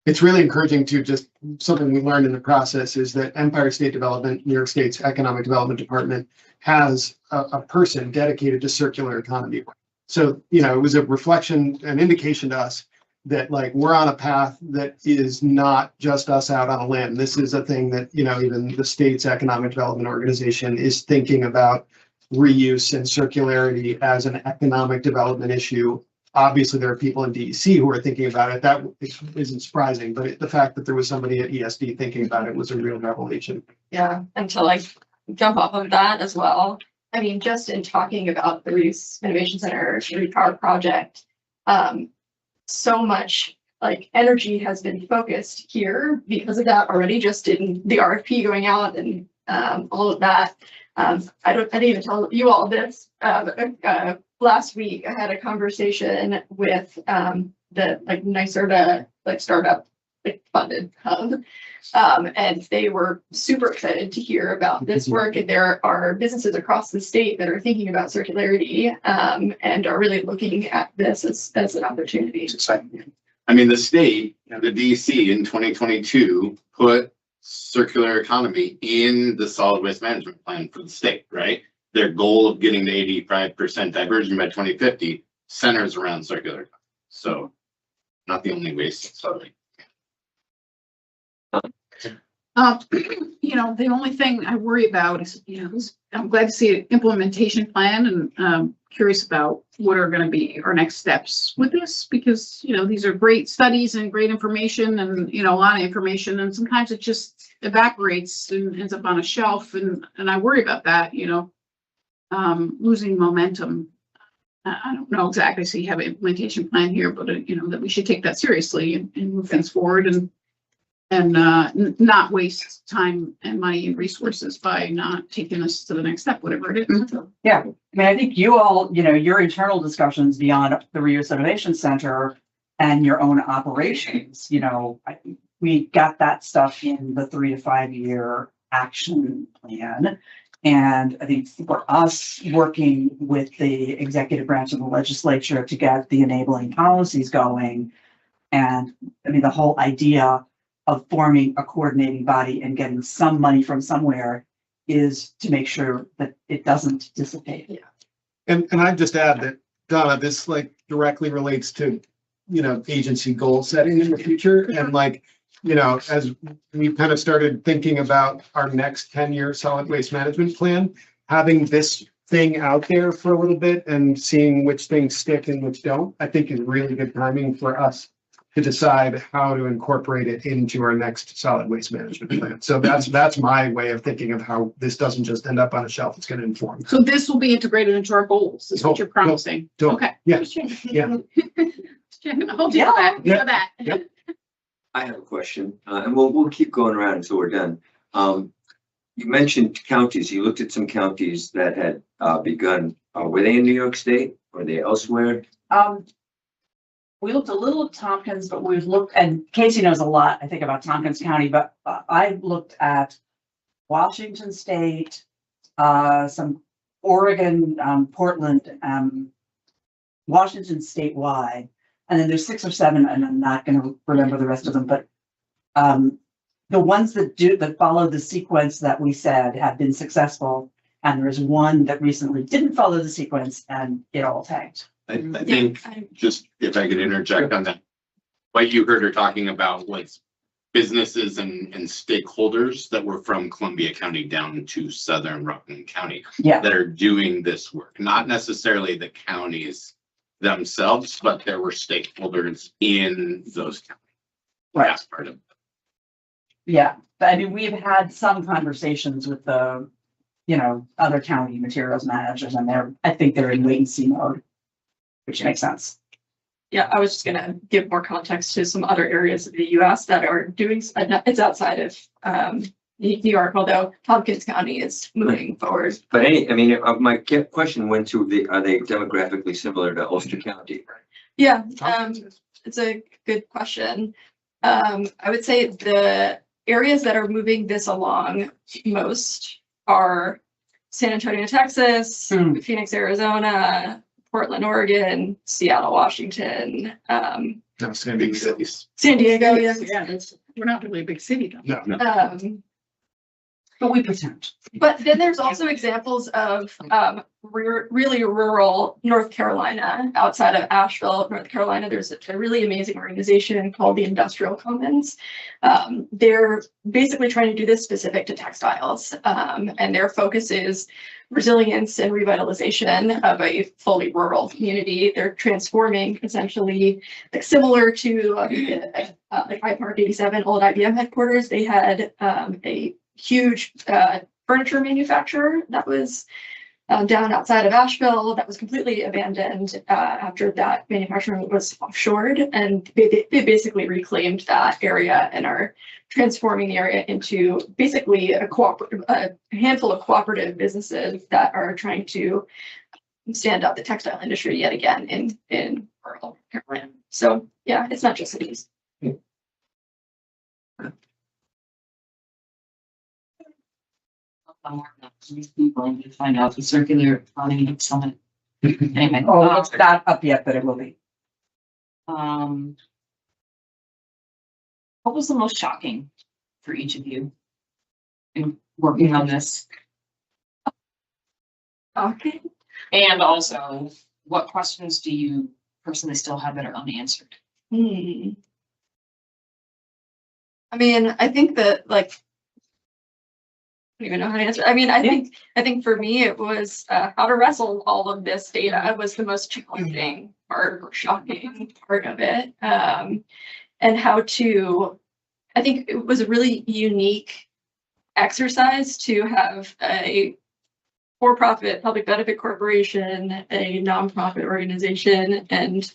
It's really encouraging to just, something we learned in the process is that Empire State Development, New York State's Economic Development Department, has a person dedicated to circular economy. So, it was a reflection, an indication to us that we're on a path that is not just us out on a limb. This is a thing that, even the state's economic development organization is thinking about reuse and circularity as an economic development issue. Obviously, there are people in DEC who are thinking about it. That isn't surprising, but the fact that there was somebody at ESD thinking about it was a real revelation. Yeah, and to jump off of that as well. I mean, just in talking about the Reuse Innovation Center Repower project, so much energy has been focused here because of that already, just in the RFP going out and all of that. I didn't even tell you all this. Last week, I had a conversation with the NYSERDA startup funded hub. And they were super excited to hear about this work. And there are businesses across the state that are thinking about circularity and are really looking at this as an opportunity. It's exciting. I mean, the state, the DC in 2022 put circular economy in the solid waste management plan for the state, right? Their goal of getting to 85% diversion by 2050 centers around circular economy. So not the only waste, sorry. The only thing I worry about is, I'm glad to see an implementation plan and curious about what are going to be our next steps with this, because, these are great studies and great information and, a lot of information, and sometimes it just evaporates and ends up on a shelf. And I worry about that, losing momentum. I don't know exactly, so you have an implementation plan here, but, that we should take that seriously and move things forward and not waste time and money and resources by not taking us to the next step, whatever it is. Yeah, I think you all, your internal discussions beyond the Reuse Innovation Center and your own operations, we got that stuff in the 3 to 5 year action plan. And I think for us working with the executive branch of the legislature to get the enabling policies going, and the whole idea of forming a coordinating body and getting some money from somewhere is to make sure that it doesn't dissipate. Yeah. And I'd just add that, Donna, this directly relates to, agency goal setting in the future. And as we kind of started thinking about our next 10-year solid waste management plan, having this thing out there for a little bit and seeing which things stick and which don't, I think is really good timing for us to decide how to incorporate it into our next solid waste management plan. So that's my way of thinking of how this doesn't just end up on a shelf. It's going to inform. So this will be integrated into our goals, is what you're promising. Okay. Yeah. Yeah. Hold you to that. Yeah. That. Yep. I have a question, and we'll keep going around until we're done. You mentioned counties. You looked at some counties that had begun. Were they in New York State? Or were they elsewhere? we looked a little at Tompkins, but we've looked, and Casey knows a lot, I think, about Tompkins County, but I looked at Washington State, some Oregon, Portland, Washington statewide, and then there's 6 or 7, and I'm not gonna remember the rest of them, but the ones that follow the sequence that we said have been successful, and there is one that recently didn't follow the sequence and it all tanked. I think, just if I could interject on that, what you heard her talking about was businesses and stakeholders that were from Columbia County down to Southern Rockland County Yeah, that are doing this work, not necessarily the counties themselves, but there were stakeholders in those counties. right. That's part of it. Yeah, I mean, we've had some conversations with the, other county materials managers, and I think they're in wait and see mode, which makes sense. Yeah, I was just gonna give more context to some other areas of the US that are doing, it's outside of New York, although Tompkins County is moving forward. But my question went to are they demographically similar to Ulster County? Yeah, it's a good question. I would say the areas that are moving this along most are San Antonio, Texas, Phoenix, Arizona, Portland, Oregon, Seattle, Washington, Big cities. San Diego, yeah. Yeah, we're not really a big city though. No. But we pretend. But then there's also examples of really rural North Carolina, outside of Asheville, North Carolina. There's a really amazing organization called the Industrial Commons. They're basically trying to do this specific to textiles, and their focus is resilience and revitalization of a fully rural community. They're transforming essentially, like similar to like Hyde Park 87 old IBM headquarters. They had a huge furniture manufacturer that was down outside of Asheville that was completely abandoned after that manufacturing was offshored, and they basically reclaimed that area and are transforming the area into basically a handful of cooperative businesses that are trying to stand up the textile industry yet again in rural Carolina. So yeah, it's not just cities. These people and to find out the circular economy summit. Anyway, Oh, it's not up yet, but it will be. what was the most shocking for each of you in working on this? Okay. And also, what questions do you personally still have that are unanswered? I mean, I think that I don't even know how to answer. I mean, I think for me it was how to wrestle all of this data was the most challenging part or shocking part of it. And how to, I think it was a really unique exercise to have a for-profit public benefit corporation, a nonprofit organization, and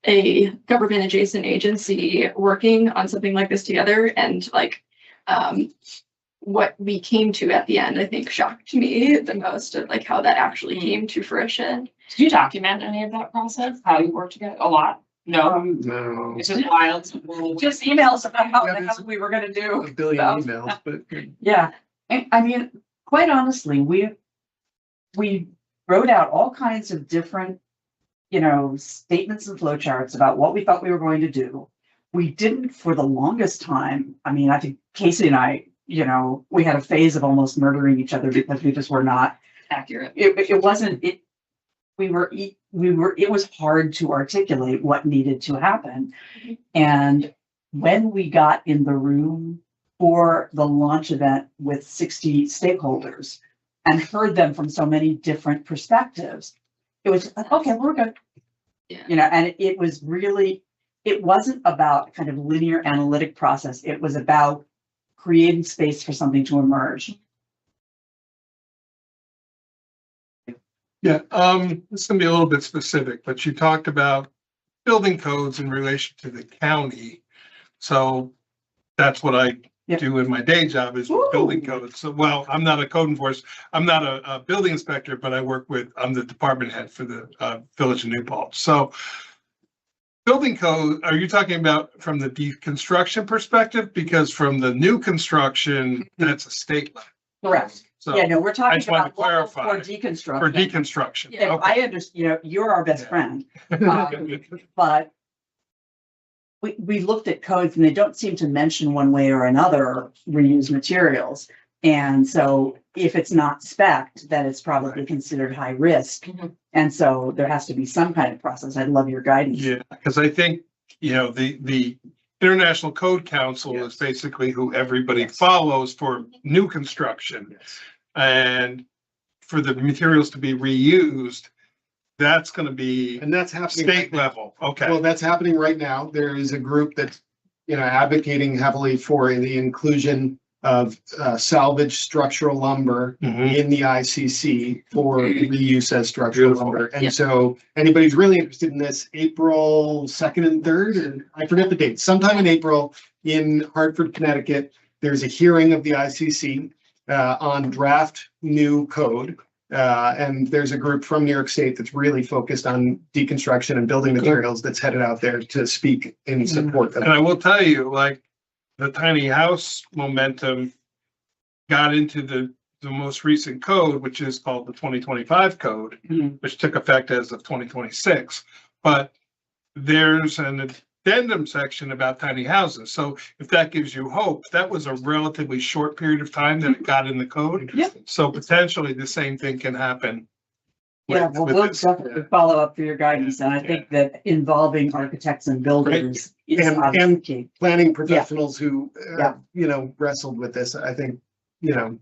a government adjacent agency working on something like this together, and what we came to at the end, I think shocked me the most of how that actually came to fruition. Did you document any of that process? How you worked together? A lot? No, No. it's just wild. Just emails about how Yeah, the there's hell we were gonna do. A billion stuff. emails, but Yeah, I mean, quite honestly, we wrote out all kinds of different, statements and flowcharts about what we thought we were going to do. We didn't for the longest time. I mean, I think Casey and I, we had a phase of almost murdering each other because we just were not Accurate. It wasn't, it was hard to articulate what needed to happen. And when we got in the room for the launch event with 60 stakeholders and heard them from so many different perspectives, it was like, okay, we're good. Yeah. And it was really, it wasn't about kind of linear analytic process. It was about creating space for something to emerge. Yeah, this is gonna be a little bit specific, but you talked about building codes in relation to the county. So that's what I Yeah. do in my day job is Ooh. building codes. So, well, I'm not a code enforcer. I'm not a building inspector, but I'm the department head for the Village of New Paltz. So building code, are you talking about from the deconstruction perspective? Because from the new construction, that's a state level. Correct. So Yeah, no, we're I talking just wanted about to local clarify. for for deconstruction. deconstruction. Yeah, Okay. I understand, you're our best Yeah. friend, but we looked at codes and they don't seem to mention one way or another reused materials. And so if it's not spec'd, then it's probably considered high risk. Mhm. And so there has to be some kind of process. I'd love your guidance. Yeah, because I think, the International Code Council is Yes. basically who everybody Yes. follows for new construction. Yes. And for the materials to be reused, that's gonna be And that's happening. state level. Okay. Well, that's happening right now. There is a group that's, advocating heavily for the inclusion of salvage structural lumber Mhm. in the ICC for reuse as structural Beautiful. lumber. Yeah. And so anybody who's really interested in this, April 2nd and 3rd, and I forget the date, sometime in April in Hartford, Connecticut, there's a hearing of the ICC on draft new code. And there's a group from New York State that's really focused on deconstruction and building materials that's headed out there to speak in support of. And I will tell you, like, the tiny house momentum got into the most recent code, which is called the 2025 code, Mhm. which took effect as of 2026. But there's an addendum section about tiny houses. So if that gives you hope, that was a relatively short period of time that it got in the code. Yeah. So potentially the same thing can happen. Yeah, with- well, with we'll this. definitely follow up for your guidance. And I think that involving architects and builders is And- obviously key. Planning professionals who, Yeah. wrestled with this, I think,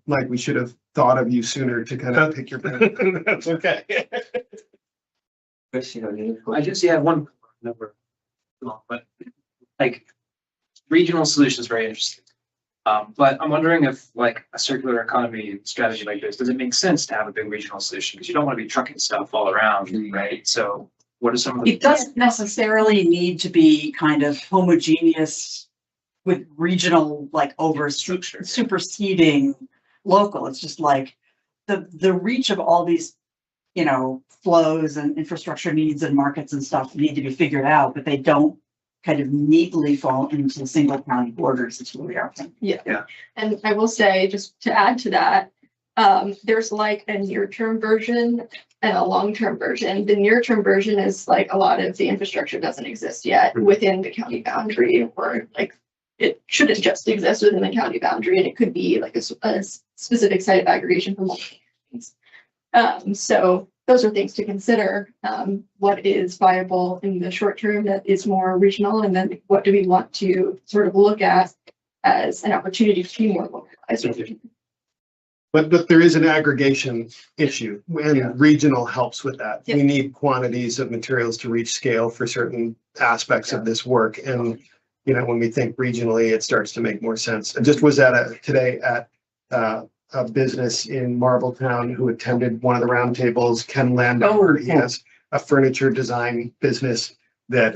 like we should have thought of you sooner to kind of pick your brain. That's okay. Chris, you have any I questions? just, yeah, one number, but like regional solutions, very interesting. But I'm wondering if like a circular economy strategy like this, does it make sense to have a big regional solution? Because you don't want to be trucking stuff all around, right? So what are some of the? It doesn't necessarily need to be kind of homogeneous with regional, like superseding local. It's just like the reach of all these, flows and infrastructure needs and markets and stuff need to be figured out, but they don't kind of neatly fall into single county borders. It's really our thing. And I will say, just to add to that, there's like a near-term version and a long-term version. The near-term version is like a lot of the infrastructure doesn't exist yet within the county boundary, or like it shouldn't just exist within the county boundary, and it could be like a specific site of aggregation for multiple things. So those are things to consider. What is viable in the short term that is more regional, and then what do we want to sort of look at as an opportunity to be more localized? But there is an aggregation issue, and Yeah. regional helps with that. Yeah. We need quantities of materials to reach scale for certain aspects of this work. And, when we think regionally, it starts to make more sense. I just was today at a business in Marbletown who attended one of the roundtables, Ken Landover. He has a furniture design business that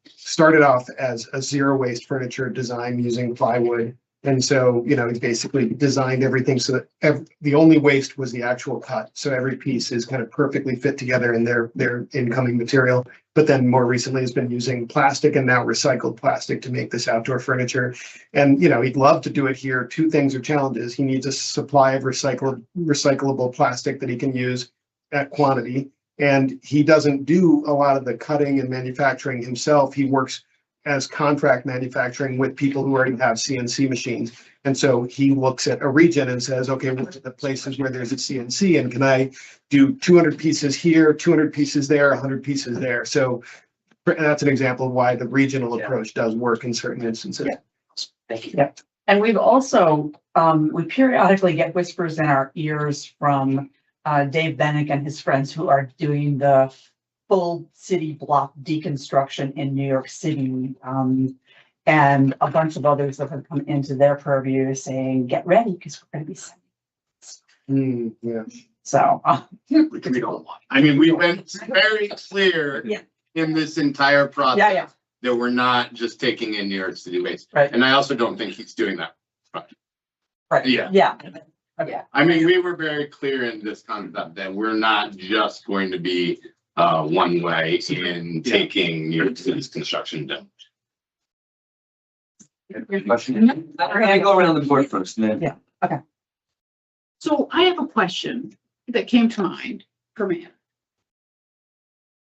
started off as a zero waste furniture design using plywood. And so, he basically designed everything so that the only waste was the actual cut. So every piece is kind of perfectly fit together in their incoming material. But then more recently has been using plastic and now recycled plastic to make this outdoor furniture. And, he'd love to do it here. Two things are challenges. He needs a supply of recyclable plastic that he can use at quantity. And he doesn't do a lot of the cutting and manufacturing himself. He works as contract manufacturing with people who already have CNC machines. And so he looks at a region and says, okay, what are the places where there's a CNC, and can I do 200 pieces here, 200 pieces there, 100 pieces there? So that's an example of why the regional approach does work in certain instances. Yeah. Thank you. Yep. And we've also, we periodically get whispers in our ears from Dave Bennick and his friends who are doing the full city block deconstruction in New York City. And a bunch of others that have come into their purview saying, get ready, because we're going to be sending. Yeah. So. We don't want. I mean, we've been very clear Yeah. in this entire process. Yeah. That we're not just taking in New York City waste. Right. And I also don't think he's doing that. Right. Yeah. Yeah. Okay. I mean, we were very clear in this concept that we're not just going to be one way in taking New York City's construction down. Question? We're gonna go around the board first, and then. Yeah. So I have a question that came to mind for me.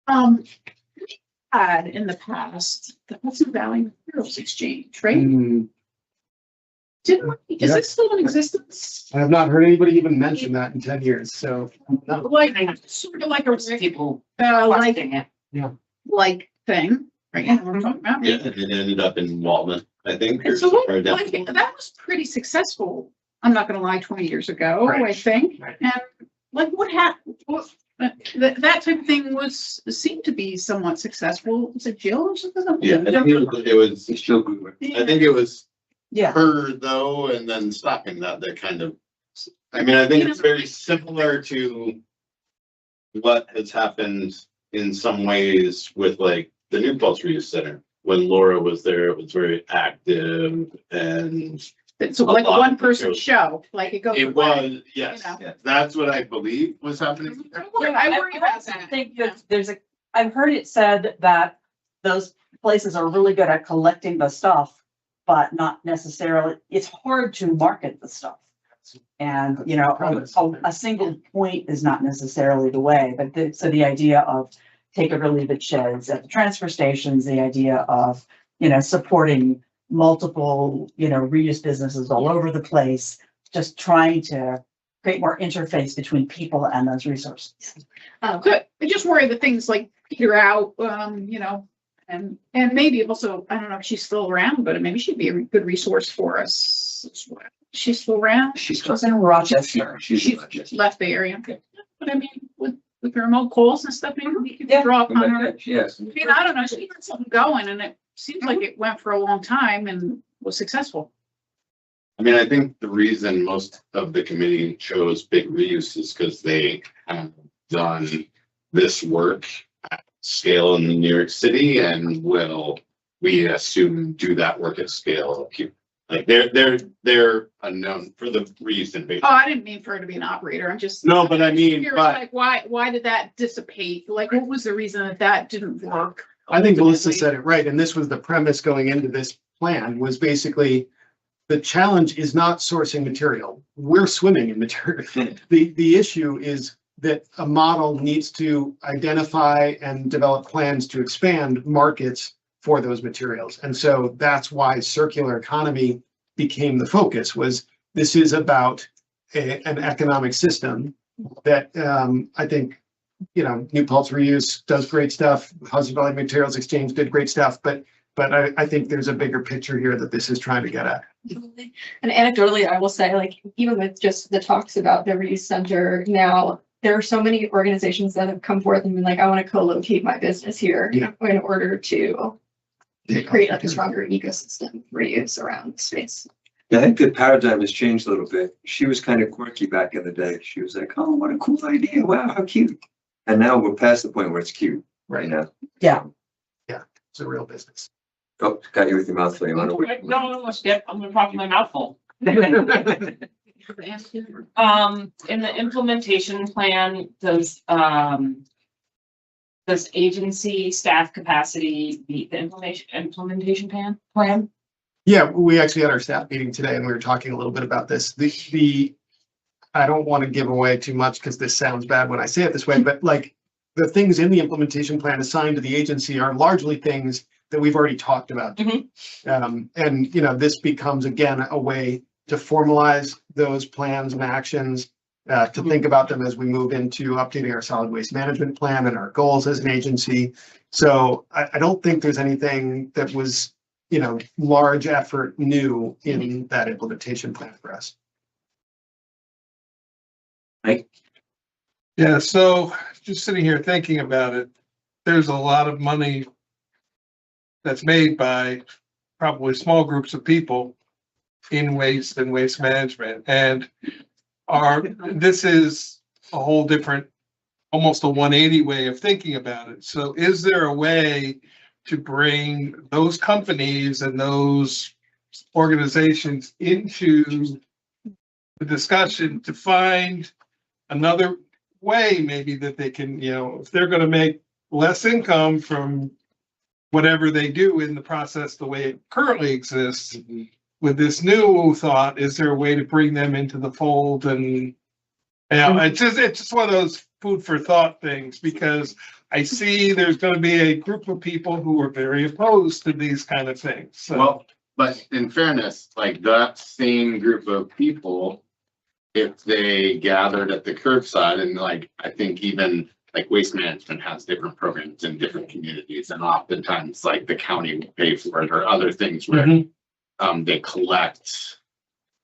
We had in the past, the Hudson Valley Materials Exchange, right? Didn't we? Is Yeah. it still in existence? I have not heard anybody even mention that in 10 years, so. no. Like, sort of like a, People like, questioning it. like thing, right? You know what I'm talking about? Yeah, and it ended up in Walden, I think. And or so what, somewhere down. like, that was pretty successful, I'm not gonna lie, 20 years ago, I Right. think. Right. And like, what happened, that type of thing seemed to be somewhat successful. Was it Jill or something? Yeah, I think it was, It's still good. I think it was Yeah. her though, and then stopping that kind of, I mean, I think it's very similar to what has happened in some ways with like the New Paltz Reuse Center. When Laura was there, it was very active and So like a one person show, like it goes. it was, yes, You know. that's what I believe was happening. I worry about that. I think that I've heard it said that those places are really good at collecting the stuff, but not necessarily, it's hard to market the stuff. And, you know, a single point is not necessarily the way, but so the idea of take it or leave it sheds at the transfer stations, the idea of, you know, supporting multiple, you know, reuse businesses all over the place, just trying to create more interface between people and those resources. Good. I just worry that things like peter out, you know, and maybe also, I don't know if she's still around, but maybe she'd be a good resource for us as well. She's still around? She's It was in Rochester. She's She's left the area. But I mean, with the remote calls and stuff, maybe we could Yeah. draw upon her. Yes. I mean, I don't know, she had something going and it seems like it went for a long time and was successful. I mean, I think the reason most of the committee chose Big Reuse is because they have done this work at scale in New York City and will, we assume, do that work at scale here. Like they're unknown for the reason. Oh, I didn't mean for her to be an operator. I'm just. No, but I mean, curious, but like, why did that dissipate? Like, what was the reason that didn't work? I think Melissa said it right, and this was the premise going into this plan, was basically the challenge is not sourcing material. We're swimming in material. The issue is that a model needs to identify and develop plans to expand markets for those materials. And so that's why circular economy became the focus, was this is about an economic system that I think, you know, New Paltz Reuse does great stuff. Hudson Valley Materials Exchange did great stuff, but I think there's a bigger picture here that this is trying to get at. And anecdotally, I will say, like, even with just the talks about the reuse center now, there are so many organizations that have come forth and been like, I want to co-locate my business here Yeah. in order to create like a stronger ecosystem reuse around the space. I think the paradigm has changed a little bit. She was kind of quirky back in the day. She was like, oh, what a cool idea. Wow, how cute. And now we're past the point where it's cute right now. Yeah. It's a real business. Oh, got you with your mouth full. You want to No, Skip, I'm gonna talk my mouth full. In the implementation plan, does agency staff capacity meet the implementation plan? Yeah, we actually had our staff meeting today and we were talking a little bit about this. I don't want to give away too much because this sounds bad when I say it this way, but like the things in the implementation plan assigned to the agency are largely things that we've already talked about. And, you know, this becomes again, a way to formalize those plans and actions, to think about them as we move into updating our solid waste management plan and our goals as an agency. So I don't think there's anything that was, you know, large effort new in that implementation plan for us. Yeah, so just sitting here thinking about it, there's a lot of money that's made by probably small groups of people in waste and waste management. And this is a whole different, almost a 180 way of thinking about it. So is there a way to bring those companies and those organizations into the discussion to find another way maybe that they can, if they're gonna make less income from whatever they do in the process, the way it currently exists, with this new thought, is there a way to bring them into the fold? And it's just one of those food for thought things, because I see there's going to be a group of people who are very opposed to these kind of things. So. Well, but in fairness, like that same group of people, if they gathered at the curbside, and like, I think even like Waste Management has different programs in different communities, and oftentimes like the county will pay for it, or other things where they collect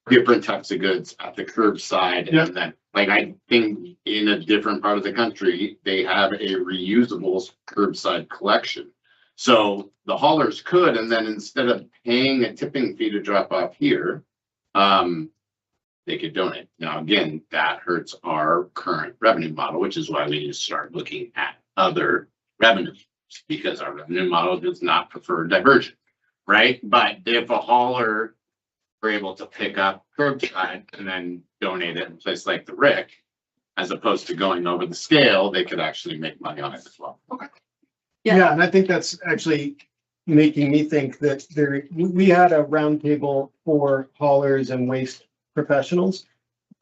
different types of goods at the curbside. Yep. And then, like, I think in a different part of the country, they have a reusable curbside collection. So the haulers could, and then instead of paying a tipping fee to drop off here, they could donate. Now, again, that hurts our current revenue model, which is why we need to start looking at other revenues, because our revenue model does not prefer diversion, right? But if a hauler were able to pick up curbside and then donate it in a place like the Rick, as opposed to going over the scale, they could actually make money on it as well. Okay. Yeah, and I think that's actually making me think that we had a roundtable for haulers and waste professionals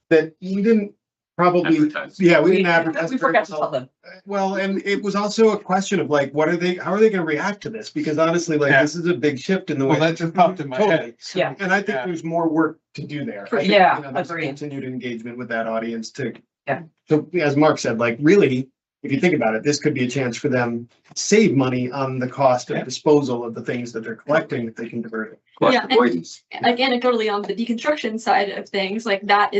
that we didn't probably, Advertise. yeah, we didn't advertise. We forgot to tell them. Well, and it was also a question of like, how are they going to react to this? Because honestly, like, this is a big shift in the way. Well, that just popped in my head. Yeah. And I think there's more work to do there. I think, Yeah, there's agreed. continued engagement with that audience too. Yeah. So as Mark said, like really, if you think about it, this could be a chance for them to save money on the cost of disposal of the things that they're collecting that they can divert it. Yeah, and like anecdotally on the deconstruction side of things, like that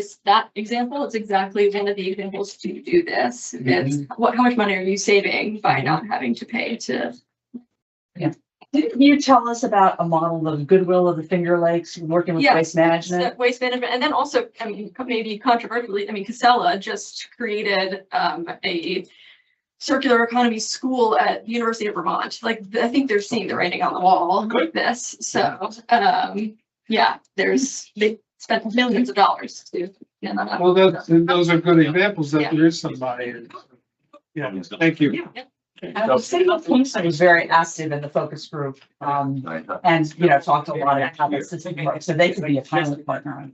example is exactly one of the examples to do this. It's how much money are you saving by not having to pay to? Didn't you tell us about a model of Goodwill of the Finger Lakes, working with Yeah, waste management? So waste management, and then also, I mean, maybe controversially, I mean, Casella just created a circular economy school at the University of Vermont. Like, I think they're seeing the writing on the wall with this. So, yeah, they spent millions of dollars to. Well, those are good examples that there is some buy-in. Yeah, thank you. City of Kingston was very active in the focus group, and, talked a lot about how the system works, so they could be a pilot partner.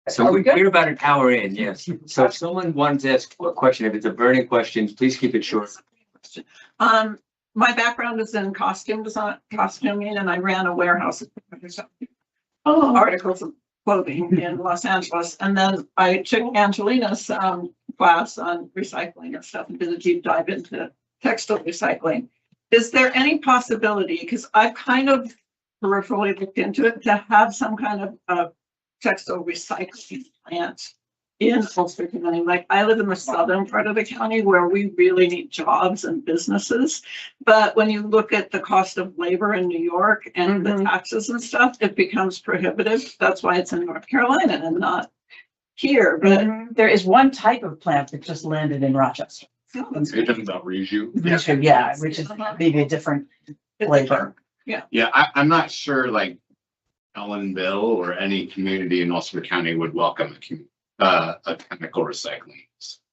So Are we good? we're about an hour in, yes. So if someone wants to ask a question, if it's a burning question, please keep it short. My background is in costuming, and I ran a warehouse. Articles of clothing in Los Angeles. And then I took Angelina's class on recycling and stuff and did a deep dive into textile recycling. Is there any possibility, because I've kind of peripherally looked into it, to have some kind of textile recycling plant in Ulster County? Like, I live in the southern part of the county where we really need jobs and businesses. But when you look at the cost of labor in New York and the taxes and stuff, it becomes prohibitive. That's why it's in North Carolina and not here. But There is one type of plant that just landed in Rochester. You're talking about reju. Yeah, which is maybe a different flavor. Yeah, I'm not sure like Ellenville or any community in Ulster County would welcome a chemical recycling.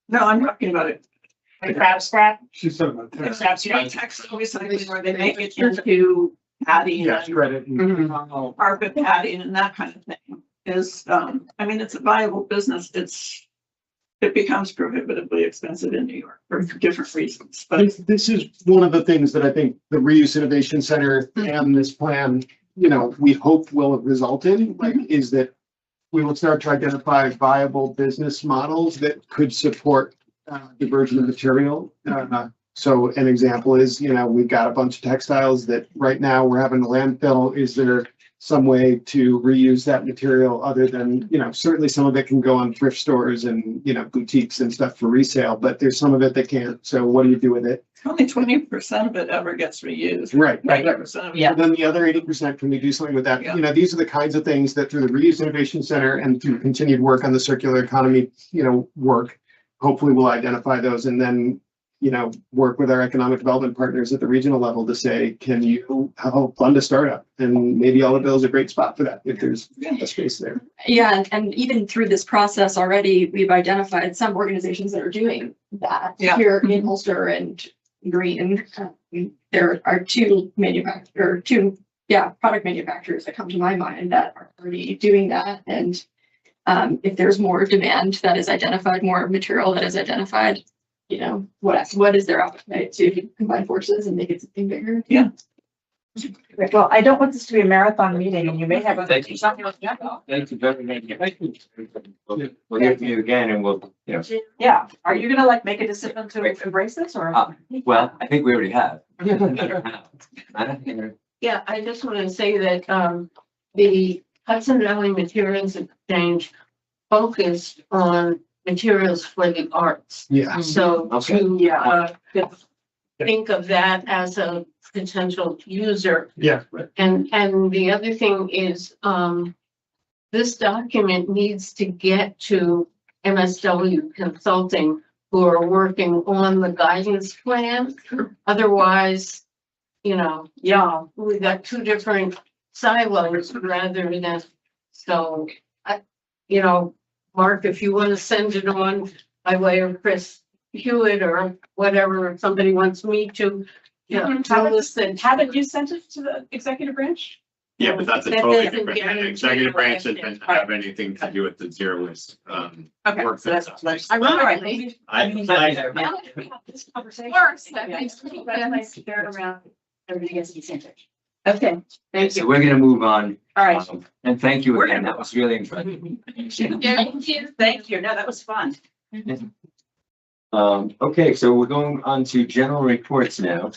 no, I'm talking about it. Like crab scrap? She's talking about that. Textile recycling where they make it into padding. Yes, credit. Carpet padding and that kind of thing is, I mean, it's a viable business. It becomes prohibitively expensive in New York for different reasons, but. This is one of the things that I think the Reuse Innovation Center and this plan, we hope will result in, is that we will start to identify viable business models that could support diversion of material. So an example is, we've got a bunch of textiles that right now we're having a landfill. Is there some way to reuse that material other than, certainly some of it can go on thrift stores and, boutiques and stuff for resale, but there's some of it that can't. So what do you do with it? Only 20% of it ever gets reused. Right. 90% of it. Yeah. Then the other 80%, can we do something with that? Yeah. These are the kinds of things that through the Reuse Innovation Center and through continued work on the circular economy, work, hopefully we'll identify those and then work with our economic development partners at the regional level to say, can you help fund a startup? And maybe Olive is a great spot for that if there's a space there. Yeah, and even through this process already, we've identified some organizations that are doing that here in Ulster and Green. There are two product manufacturers that come to my mind that are already doing that. And if there's more demand that is identified, more material that is identified, what is their appetite to combine forces and make it something bigger? Yeah. Well, I don't want this to be a marathon meeting and you may have Thank you. something else. to go. Thank you very much. We'll hear from you again and we'll, Yeah, are you gonna make a decision to embrace this or? well, I think we already have. Yeah, I just want to say that the Hudson Valley Materials Exchange focused on materials for the arts. Yeah. So Okay. to think of that as a potential user. Yeah. And the other thing is, this document needs to get to MSW Consulting, who are working on the guidance plan. Otherwise, we got two different silos rather than, so, Mark, if you want to send it on by way of Chris Hewitt or whatever, if somebody wants me to, tell us that. Haven't you sent it to the executive branch? Yeah, but that's a That totally doesn't different, guarantee executive branch it. doesn't have anything to do with the zero waste, Okay, work so that's. that's. Ironically. This conversation. Worse, that Yeah. makes me That's nice to share it around, everybody gets the same picture. Okay, thank So you. we're gonna move on. All right. And thank you We're again. gonna- That was really interesting. Thank you. No, that was fun. Okay, so we're going on to general reports now.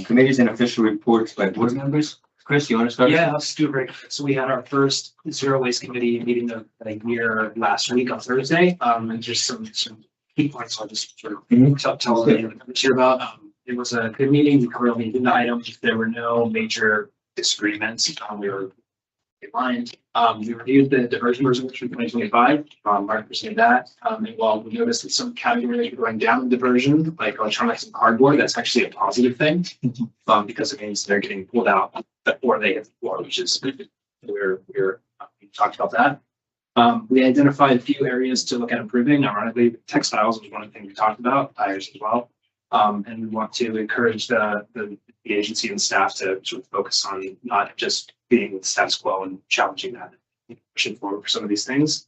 Committees and official reports by board members. Chris, you want to start? Yeah, I'll just do it very quick. So we had our first zero waste committee meeting of the year last week on Thursday. And just some key points I'll just sort of tell the members here about. It was a good meeting. We covered all the agenda items. There were no major disagreements. We were aligned. We reviewed the diversion resolution 2025. Mark presented that. And while we noticed that some categories were going down in diversion, like electronics and cardboard, that's actually a positive thing. Because it means they're getting pulled out before they hit the floor, which is we talked about that. We identified a few areas to look at improving. Ironically, textiles was one of the things we talked about, tires as well. And we want to encourage the agency and staff to sort of focus on not just being with status quo and challenging that, pushing forward for some of these things.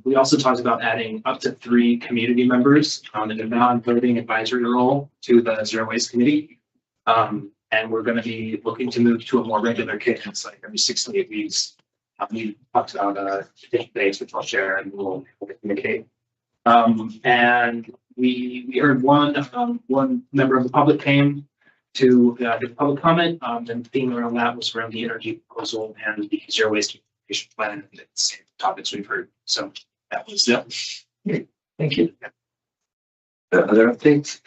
We also talked about adding up to 3 community members in a non-voting advisory role to the Zero Waste Committee. And we're going to be looking to move to a more regular cadence, like every 6 to 8 weeks. We talked about different days, which I'll share and we'll communicate. And we heard one member of the public came to the public comment. And the theme around that was around the energy proposal and the zero waste communication plan and the same topics we've heard. So that was it. Thank you. Other updates?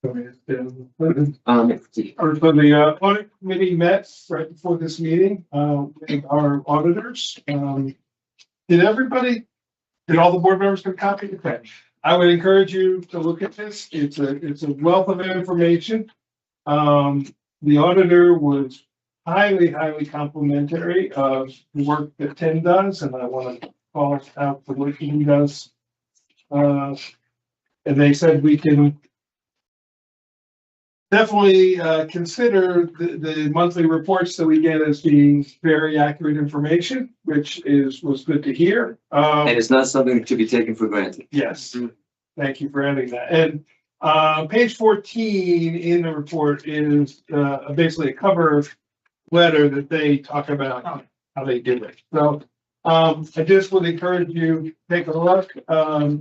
So the audit committee met right before this meeting, with our auditors. Did all the board members get a copy? Okay. I would encourage you to look at this. It's a wealth of information. The auditor was highly complimentary of the work that Tim does, and I want to call out the work he does. And they said we can definitely consider the monthly reports that we get as being very accurate information, which was good to hear. And it's not something to be taken for granted. Yes, thank you for adding that. And page 14 in the report is basically a cover letter that they talk about how they did it. So I just would encourage you to take a look.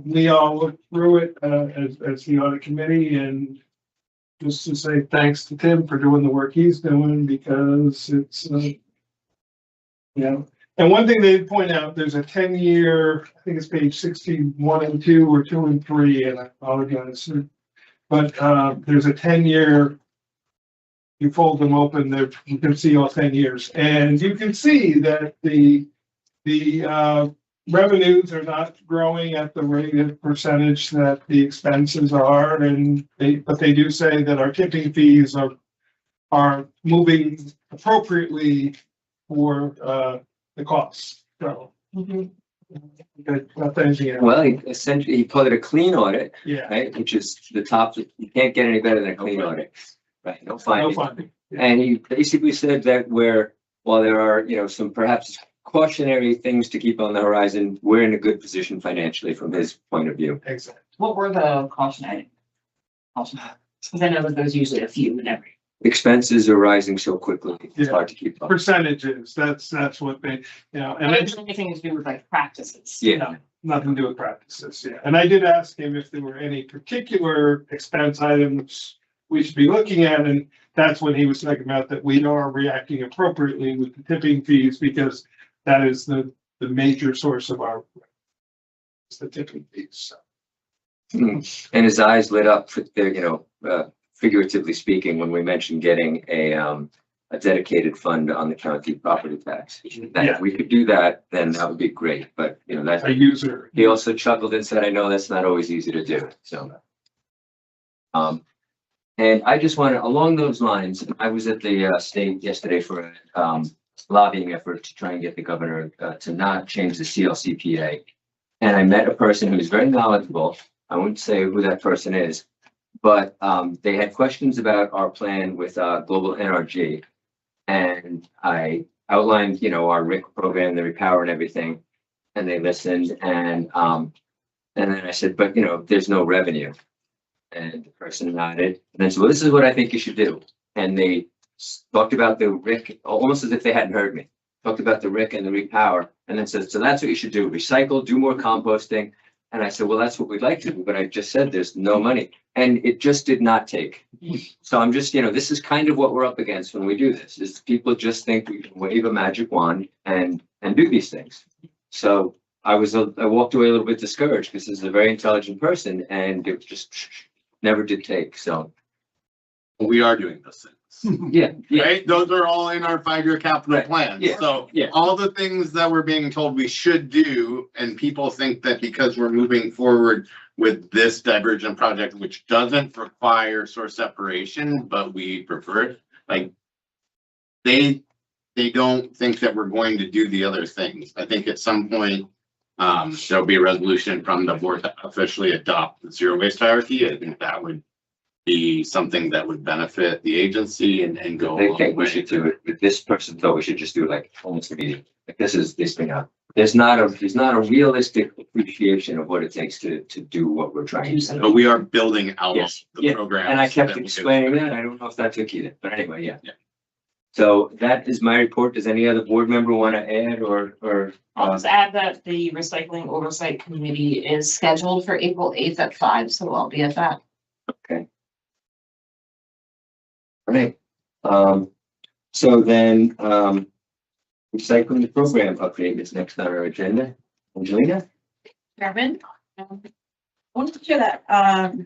We all looked through it as the audit committee, and just to say thanks to Tim for doing the work he's doing, because it's, and one thing they point out, there's a 10-year, I think it's page 61 and 2 or 2 and 3, and I apologize. But there's a 10-year, you fold them open, there you can see all 10 years. And you can see that the revenues are not growing at the rate of percentage that the expenses are, but they do say that our tipping fees are moving appropriately for, the costs, so. Good, not anything else. Well, essentially, he called it a clean audit, Yeah, right, which is the top, you can't get any better than a clean audit. Right, no no finding. funding. And he basically said that while there are, some perhaps cautionary things to keep on the horizon, we're in a good position financially from his point of view. Exactly. What were the cautionary? Because I know that there's usually a few in every. Expenses are rising so quickly, it's hard to keep up. Percentages, that's what they, and And it's it's anything to do with like practices. Yeah, nothing to do with practices, yeah. And I did ask him if there were any particular expense items we should be looking at, and that's when he was talking about that we are reacting appropriately with the tipping fees, because that is the major source of our, it's the tipping fees, so. and his eyes lit up for there, figuratively speaking, when we mentioned getting a dedicated fund on the county property tax. That if we could do that, then that would be great, but that's. A user. He also chuckled and said, I know that's not always easy to do, so. And I just want to, along those lines, I was at the state yesterday for a lobbying effort to try and get the governor to not change the CLCPA. And I met a person who's very knowledgeable. I won't say who that person is, but they had questions about our plan with Global NRG. And I outlined, our RIC program, the repower and everything. And they listened, and then I said, but there's no revenue. And the person nodded, and then said, well, this is what I think you should do. And they talked about the RIC, almost as if they hadn't heard me. Talked about the RIC and the repower, and then said, so that's what you should do, recycle, do more composting. And I said, well, that's what we'd like to do, but I just said there's no money. And it just did not take. So I'm just, this is kind of what we're up against when we do this, is people just think we can wave a magic wand and do these things. So I walked away a little bit discouraged, because this is a very intelligent person, and it just never did take, so. We are doing those things. Yeah. Right? Those are all in our 5-year capital Right. plan. Yeah. So Yeah. all the things that we're being told we should do, and people think that because we're moving forward with this divergent project, which doesn't require source separation, but we prefer it, like they don't think that we're going to do the other things. I think at some point, there'll be a resolution from the board to officially adopt the zero waste hierarchy. I think that would be something that would benefit the agency and go. They think we should do it, but this person thought we should just do it like almost immediately. Like this thing out. There's not a realistic appreciation of what it takes to do what we're trying to do. But we are building out Yes. the Yeah. program. And I kept explaining that. I don't know if that took either, but anyway, yeah. So that is my report. Does any other board member want to add or? I'll just add that the recycling oversight committee is scheduled for April 8th at 5, so I'll be at that. Okay. All right. So then, recycling the program update is next on our agenda. Angelina? Chairman, I wanted to share that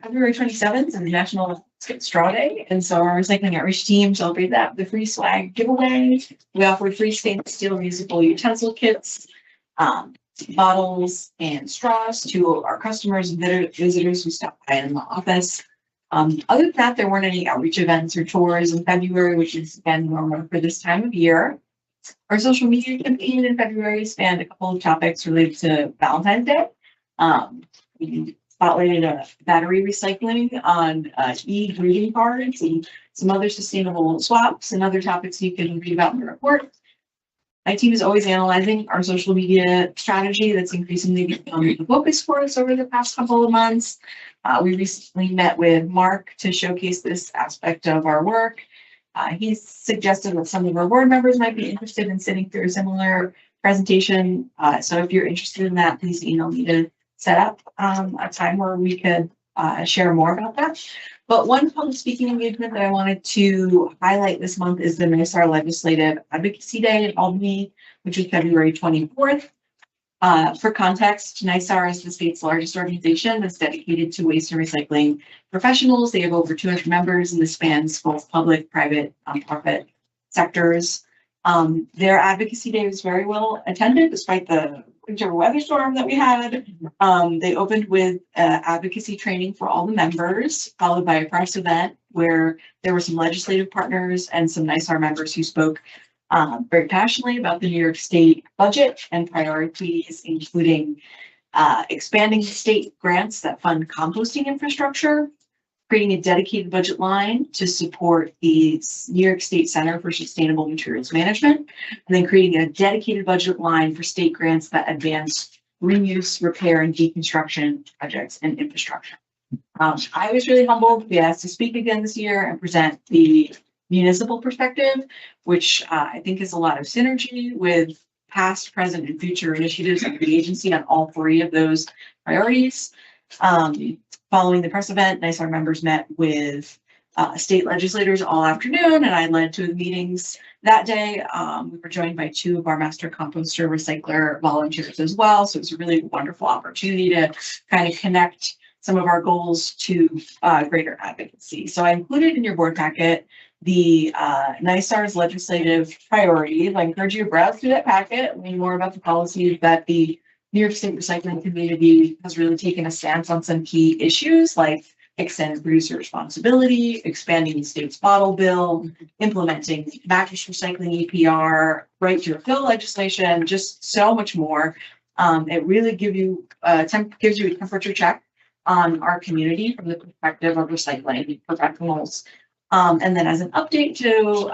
February 27th is the National Skip Straw Day, and so our recycling outreach team celebrated that with a free swag giveaway. We offered free stainless steel reusable utensil kits, bottles, and straws to our customers and visitors who stopped by in the office. Other than that, there weren't any outreach events or tours in February, which is again normal for this time of year. Our social media campaign in February spanned a couple of topics related to Valentine's Day. We spotlighted battery recycling on e-greeting cards and some other sustainable swaps and other topics you can read about in the report. My team is always analyzing our social media strategy that's increasingly become a focus for us over the past couple of months. We recently met with Mark to showcase this aspect of our work. He suggested that some of our board members might be interested in sitting through a similar presentation. So if you're interested in that, please email me to set up a time where we could share more about that. But one public speaking engagement that I wanted to highlight this month is the NYSAR Legislative Advocacy Day in Albany, which is February 24th. For context, NYSAR is the state's largest organization that's dedicated to waste and recycling professionals. They have over 200 members, and this spans both public, private, nonprofit sectors. Their advocacy day was very well attended, despite the whichever weather storm that we had. They opened with advocacy training for all the members, followed by a press event where there were some legislative partners and some NYSAR members who spoke very passionately about the New York State budget and priorities, including expanding state grants that fund composting infrastructure, creating a dedicated budget line to support the New York State Center for Sustainable Materials Management, and then creating a dedicated budget line for state grants that advance reuse, repair, and deconstruction projects and infrastructure. I was really humbled to be asked to speak again this year and present the municipal perspective, which I think is a lot of synergy with past, present, and future initiatives of the agency on all three of those priorities. Following the press event, NYSAR members met with state legislators all afternoon, and I led two of the meetings that day. We were joined by two of our master composter recycler volunteers as well. So it was a really wonderful opportunity to kind of connect some of our goals to greater advocacy. So I included in your board packet the NYSAR's legislative priorities. I encourage you to browse through that packet, learn more about the policies that the New York State recycling community has really taken a stance on some key issues like extended producer responsibility, expanding the state's bottle bill, implementing mattress recycling EPR, right to refill legislation, just so much more. It really gives you a temperature check on our community from the perspective of recycling professionals. And then as an update to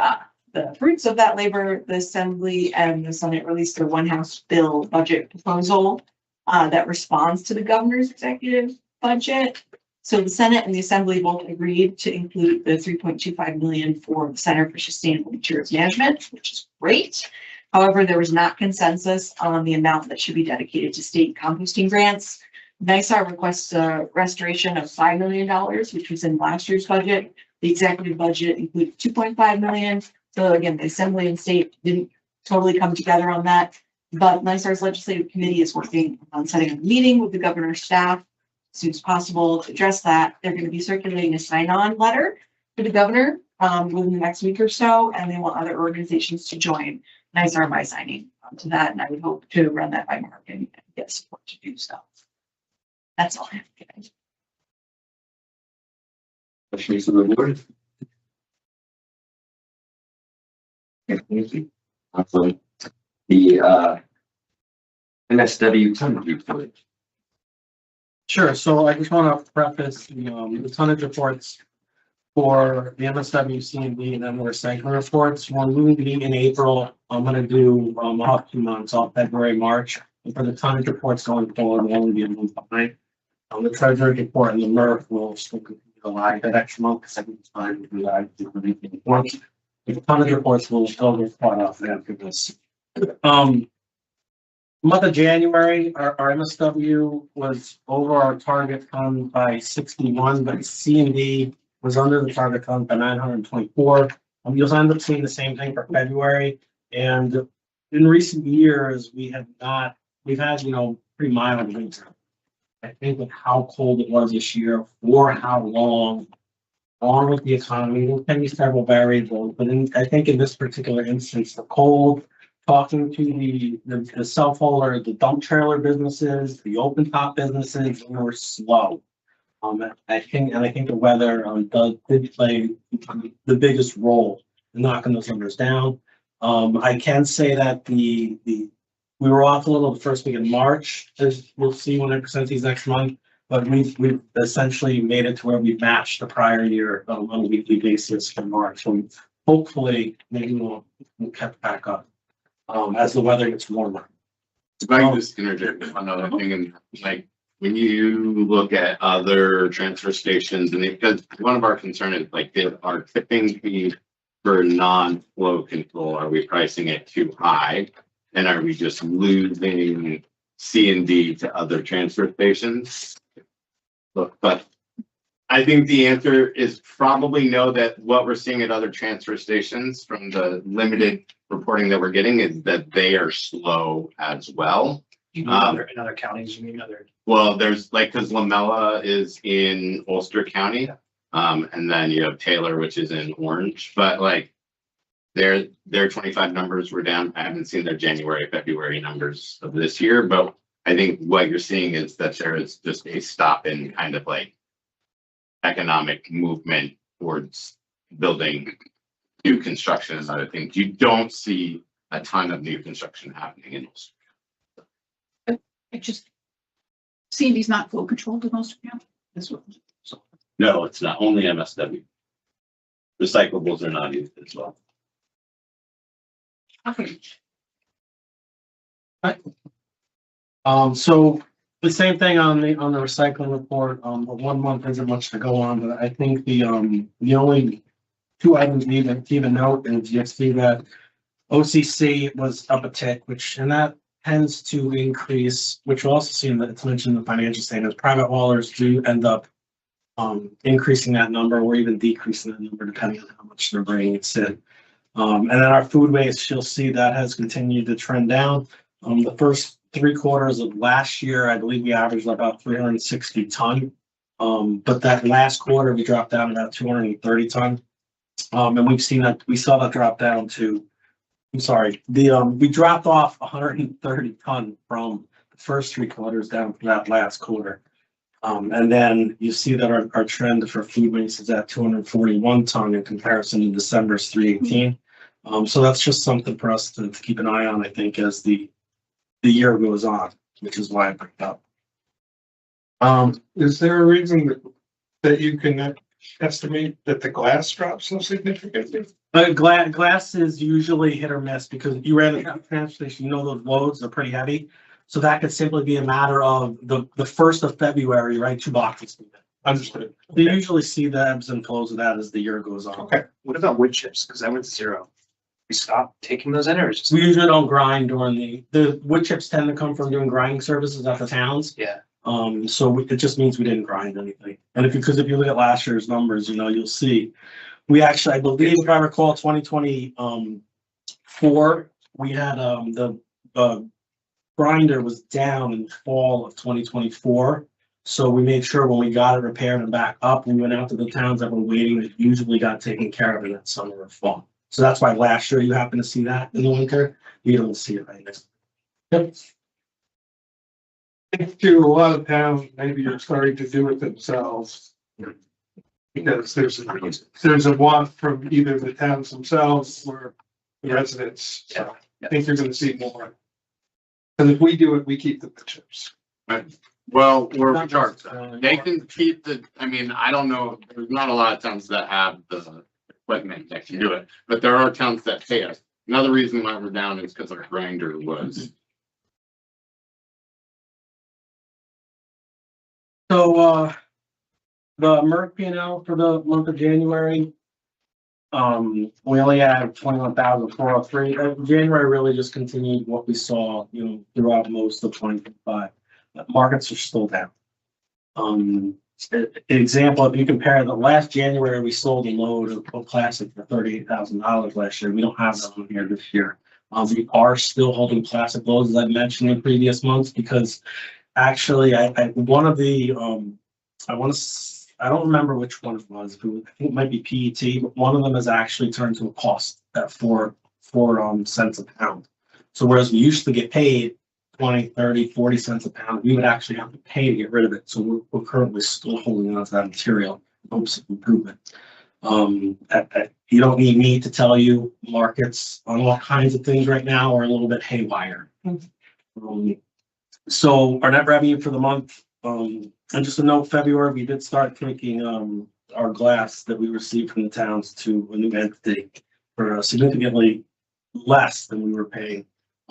the fruits of that labor, the Assembly and the Senate released their One House bill budget proposal that responds to the governor's executive budget. So the Senate and the Assembly both agreed to include the $3.25 million for the Center for Sustainable Materials Management, which is great. However, there was not consensus on the amount that should be dedicated to state composting grants. NYSAR requests a restoration of $5 million, which was in last year's budget. The executive budget included $2.5 million. So again, the Assembly and state didn't totally come together on that. But NYSAR's legislative committee is working on setting up a meeting with the governor's staff as soon as possible to address that. They're going to be circulating a sign-on letter to the governor within the next week or so, and they want other organizations to join NYSAR by signing to that. And I would hope to run that by Mark and get support to do so. That's all I have today. Questions from the board? Okay, thank you. The MSW tonnage report. Sure, so I just want to preface the tonnage reports for the MSW, C&D, and then the recycling reports. When we meet in April, I'm going to do off 2 months, off February, March. And for the tonnage reports going forward, we'll only be a month behind. The treasury report and the MERF will still continue to lie that extra month because I think it's time to do that. The tonnage reports will still get caught up after this. Month of January, our MSW was over our target ton by 61, but C&D was under the target ton by 924. You'll end up seeing the same thing for February. And in recent years, we've had, pretty mild winter. I think with how cold it was this year, for how long, along with the economy, there can be several variables, but I think in this particular instance, the cold, talking to the self-hauler, the dump trailer businesses, the open top businesses, they were slow. I think the weather did play the biggest role in knocking those numbers down. I can say that we were off a little the first week in March, as we'll see when I present these next month, but we've essentially made it to where we matched the prior year on a weekly basis for March. So hopefully maybe we'll catch back up as the weather gets warmer. If I can just interject with another thing, and like when you look at other transfer stations, and because one of our concerns is like, our tipping fee for non-flow control, are we pricing it too high? And are we just losing C&D to other transfer stations? Look, but I think the answer is probably no, that what we're seeing at other transfer stations from the limited reporting that we're getting is that they are slow as well. In other counties, you mean other? Well, there's like, because Lamella is in Ulster County, and then you have Taylor, which is in Orange, but like Their 25 numbers were down. I haven't seen their January, February numbers of this year, but I think what you're seeing is that there is just a stop in kind of like economic movement towards building new construction and other things. You don't see a ton of new construction happening in Ulster. It just, C&D's not flow controlled in Ulster County. That's what. No, it's not only MSW. Recyclables are not used as well. Okay. So the same thing on the recycling report, but 1 month isn't much to go on, but I think the only two items needed to even note is you see that OCC was up a tick, and that tends to increase, which we'll also see in that it's mentioned in the financial statements. Private haulers do end up increasing that number or even decreasing that number depending on how much they're bringing it in. And then our food waste, you'll see that has continued to trend down. The first 3 quarters of last year, I believe we averaged about 360 ton. But that last quarter, we dropped down about 230 ton. And we saw that drop down to, we dropped off 130 ton from the first 3 quarters down to that last quarter. And then you see that our trend for food waste is at 241 ton in comparison to December's 318. So that's just something for us to keep an eye on, I think, as the year goes on, which is why I picked up. Is there a reason that you can estimate that the glass drops so significantly? Glass is usually hit or miss because you ran the transportation, those loads are pretty heavy. So that could simply be a matter of the 1st of February, right? 2 boxes. Understood. You usually see the ebbs and flows of that as the year goes on. Okay. What about wood chips? Because that went to 0. We stopped taking those in, or is it just? We usually don't grind during the wood chips tend to come from doing grinding services at the towns. Yeah. So it just means we didn't grind anything. And if you look at last year's numbers, you'll see we actually, I believe if I recall 2024, we had the grinder was down in fall of 2024. So we made sure when we got it repaired and back up, we went out to the towns that were waiting that usually got taken care of in that summer or fall. So that's why last year you happen to see that in the winter. You don't see it right now. Yep. I think too, a lot of towns maybe are starting to do it themselves. Because there's a want from either the towns themselves or the residents. So I think you're gonna see more. And if we do it, we keep the chips. Well, we're in charge. They can keep I don't know, there's not a lot of towns that have the equipment that can do it, but there are towns that pay us. Another reason why we're down is because our grinder was. So the Merck P&L for the month of January, we only had 21,403. January really just continued what we saw, throughout most of 2025. Markets are still down. An example, if you compare the last January, we sold a load of plastic for $38,000 last year. We don't have that on here this year. We are still holding plastic loads, as I mentioned in previous months, because actually, I don't remember which one it was. I think it might be PET, but one of them has actually turned to a cost at 4 cents a pound. So whereas we used to get paid 20, 30, 40 cents a pound, we would actually have to pay to get rid of it. So we're currently still holding on to that material. Hopes of improvement. You don't need me to tell you markets on all kinds of things right now are a little bit haywire. So our net revenue for the month, and just a note, February, we did start taking our glass that we received from the towns to a new entity for significantly less than we were paying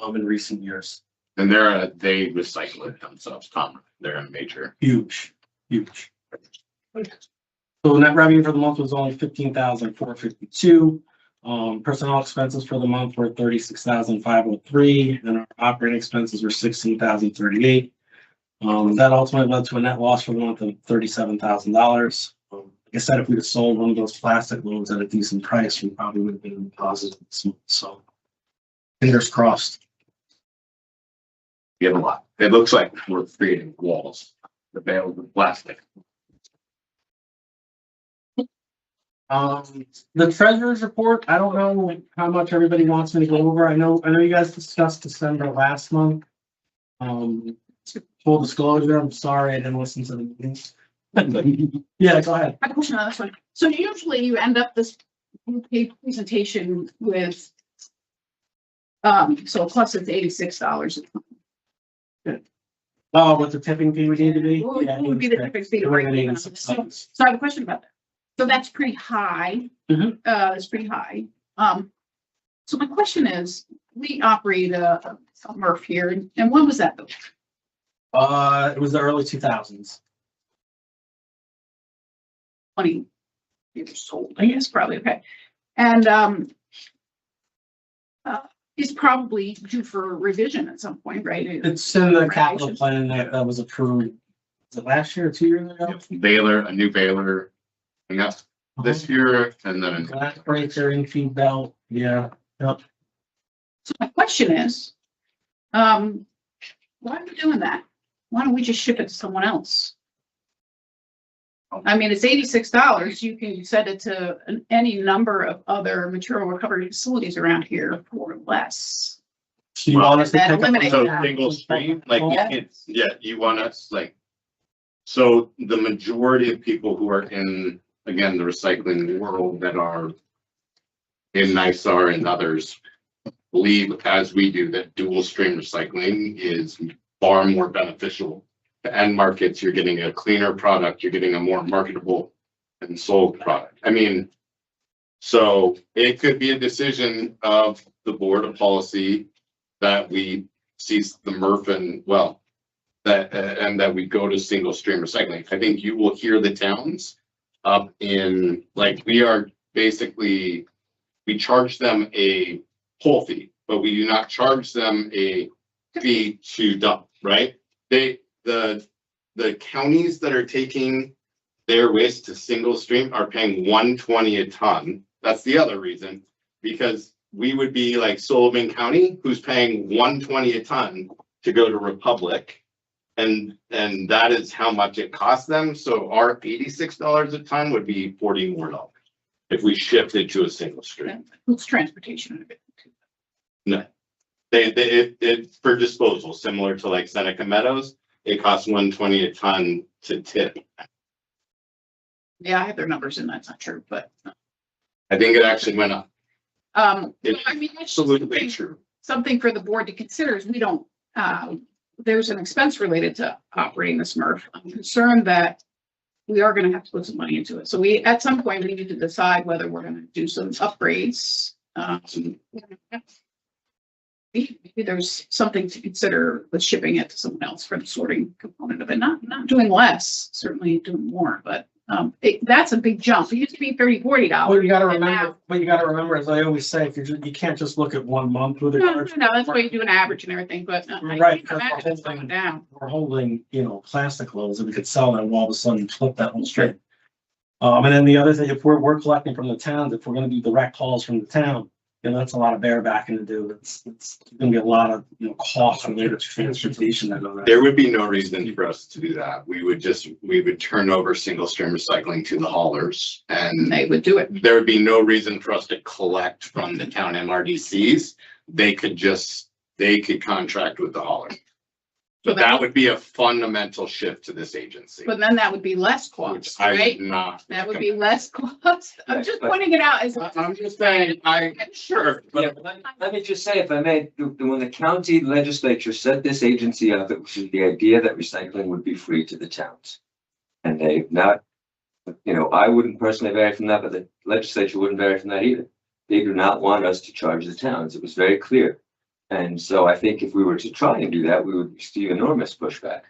in recent years. And they recycle it themselves, Tom. They're a major. Huge. So net revenue for the month was only 15,452. Personnel expenses for the month were 36,503, and our operating expenses were 16,038. That ultimately led to a net loss for the month of $37,000. Like I said, if we'd have sold one of those plastic loads at a decent price, we probably would have been positive this month. So fingers crossed. We have a lot. It looks like we're creating walls, the bales of plastic. The treasurer's report, I don't know how much everybody wants me to go over. I know you guys discussed December last month. Full disclosure, I'm sorry I didn't listen to the meetings. Yeah, go ahead. I have a question on this one. So usually you end up this presentation with, so plus it's $86. Oh, what the tipping fee would need to be? What Yeah, would be the difference be to break even on this? So I have a question about that. So that's pretty high. Mhm. It's pretty high. So my question is, we operate a MRF here, and when was that built? It was the early 2000s. 20 years old, I guess, probably, okay. And it's probably due for revision at some point, right? It's in the capital plan that was approved. Was it last year or 2 years ago? A new baler, and that's this year, and then Glass breaker, in-feed belt, yeah. Yep. So my question is, why are we doing that? Why don't we just ship it to someone else? I mean, it's $86. You can send it to any number of other material recovery facilities around here for less. So you want us to That pick up? eliminates so that. single stream, like, Yeah. you want us, like, so the majority of people who are in, again, the recycling world that are in NYSAR and others believe, as we do, that dual stream recycling is far more beneficial to end markets. You're getting a cleaner product, you're getting a more marketable and sold product. I mean, so it could be a decision of the board of policy that we cease the MRF and, well, that, and that we go to single stream recycling. I think you will hear the towns up in, like, we are basically, we charge them a whole fee, but we do not charge them a fee to dump, right? The counties that are taking their waste to single stream are paying $120 a ton. That's the other reason, because we would be like Sullivan County, who's paying $120 a ton to go to Republic. And that is how much it costs them. So our $86 a ton would be $40 more if we shifted to a single stream. Who's transportation of it? No, it's for disposal, similar to like Seneca Meadows. It costs $120 a ton to tip. Yeah, I have their numbers and that's not true, but. I think it actually went up. I mean, that's Absolutely true. something for the board to consider is we don't, there's an expense related to operating this MRF. I'm concerned that we are gonna have to put some money into it. So we, at some point, we need to decide whether we're gonna do some upgrades. Maybe there's something to consider with shipping it to someone else for the sorting component of it, not doing less, certainly doing more, but that's a big jump. It used to be $30-40. Well, you gotta remember, as I always say, if you can't just look at 1 month with it. No, that's why you do an average and everything, but. Right, I imagine it's going down. we're holding, plastic loads that we could sell and all of a sudden flip that whole straight. And then the other thing, if we're collecting from the towns, if we're gonna do direct calls from the town, that's a lot of barebacking to do. It's gonna be a lot of, costs related to transportation that go there. There would be no reason for us to do that. We would turn over single stream recycling to the haulers, and They would do it. there would be no reason for us to collect from the town MRDCs. They could contract with the hauler. But that would be a fundamental shift to this agency. But then that would be less Which cost, I right? would not. That would be less cost. I'm just pointing it out as. I'm just saying, sure, Yeah, but but let me just say, if I may, when the county legislature set this agency up, it was the idea that recycling would be free to the towns. And they've not, I wouldn't personally vary from that, but the legislature wouldn't vary from that either. They do not want us to charge the towns. It was very clear. And so I think if we were to try and do that, we would receive enormous pushback.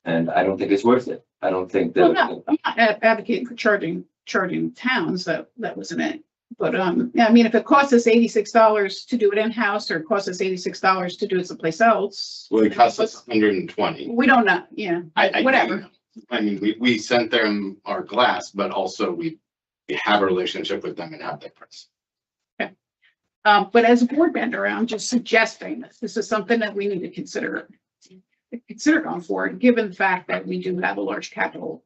And I don't think it's worth it. I don't think that. Well, no, I'm not advocating for charging towns. That wasn't it. But, yeah, I mean, if it costs us $86 to do it in-house or it costs us $86 to do it someplace else. well, it costs us $120. We don't know, yeah, whatever. I mean, we sent them our glass, but also we have a relationship with them and have their price. But as a board member, I'm just suggesting this is something that we need to consider going forward, given the fact that we do have a large capital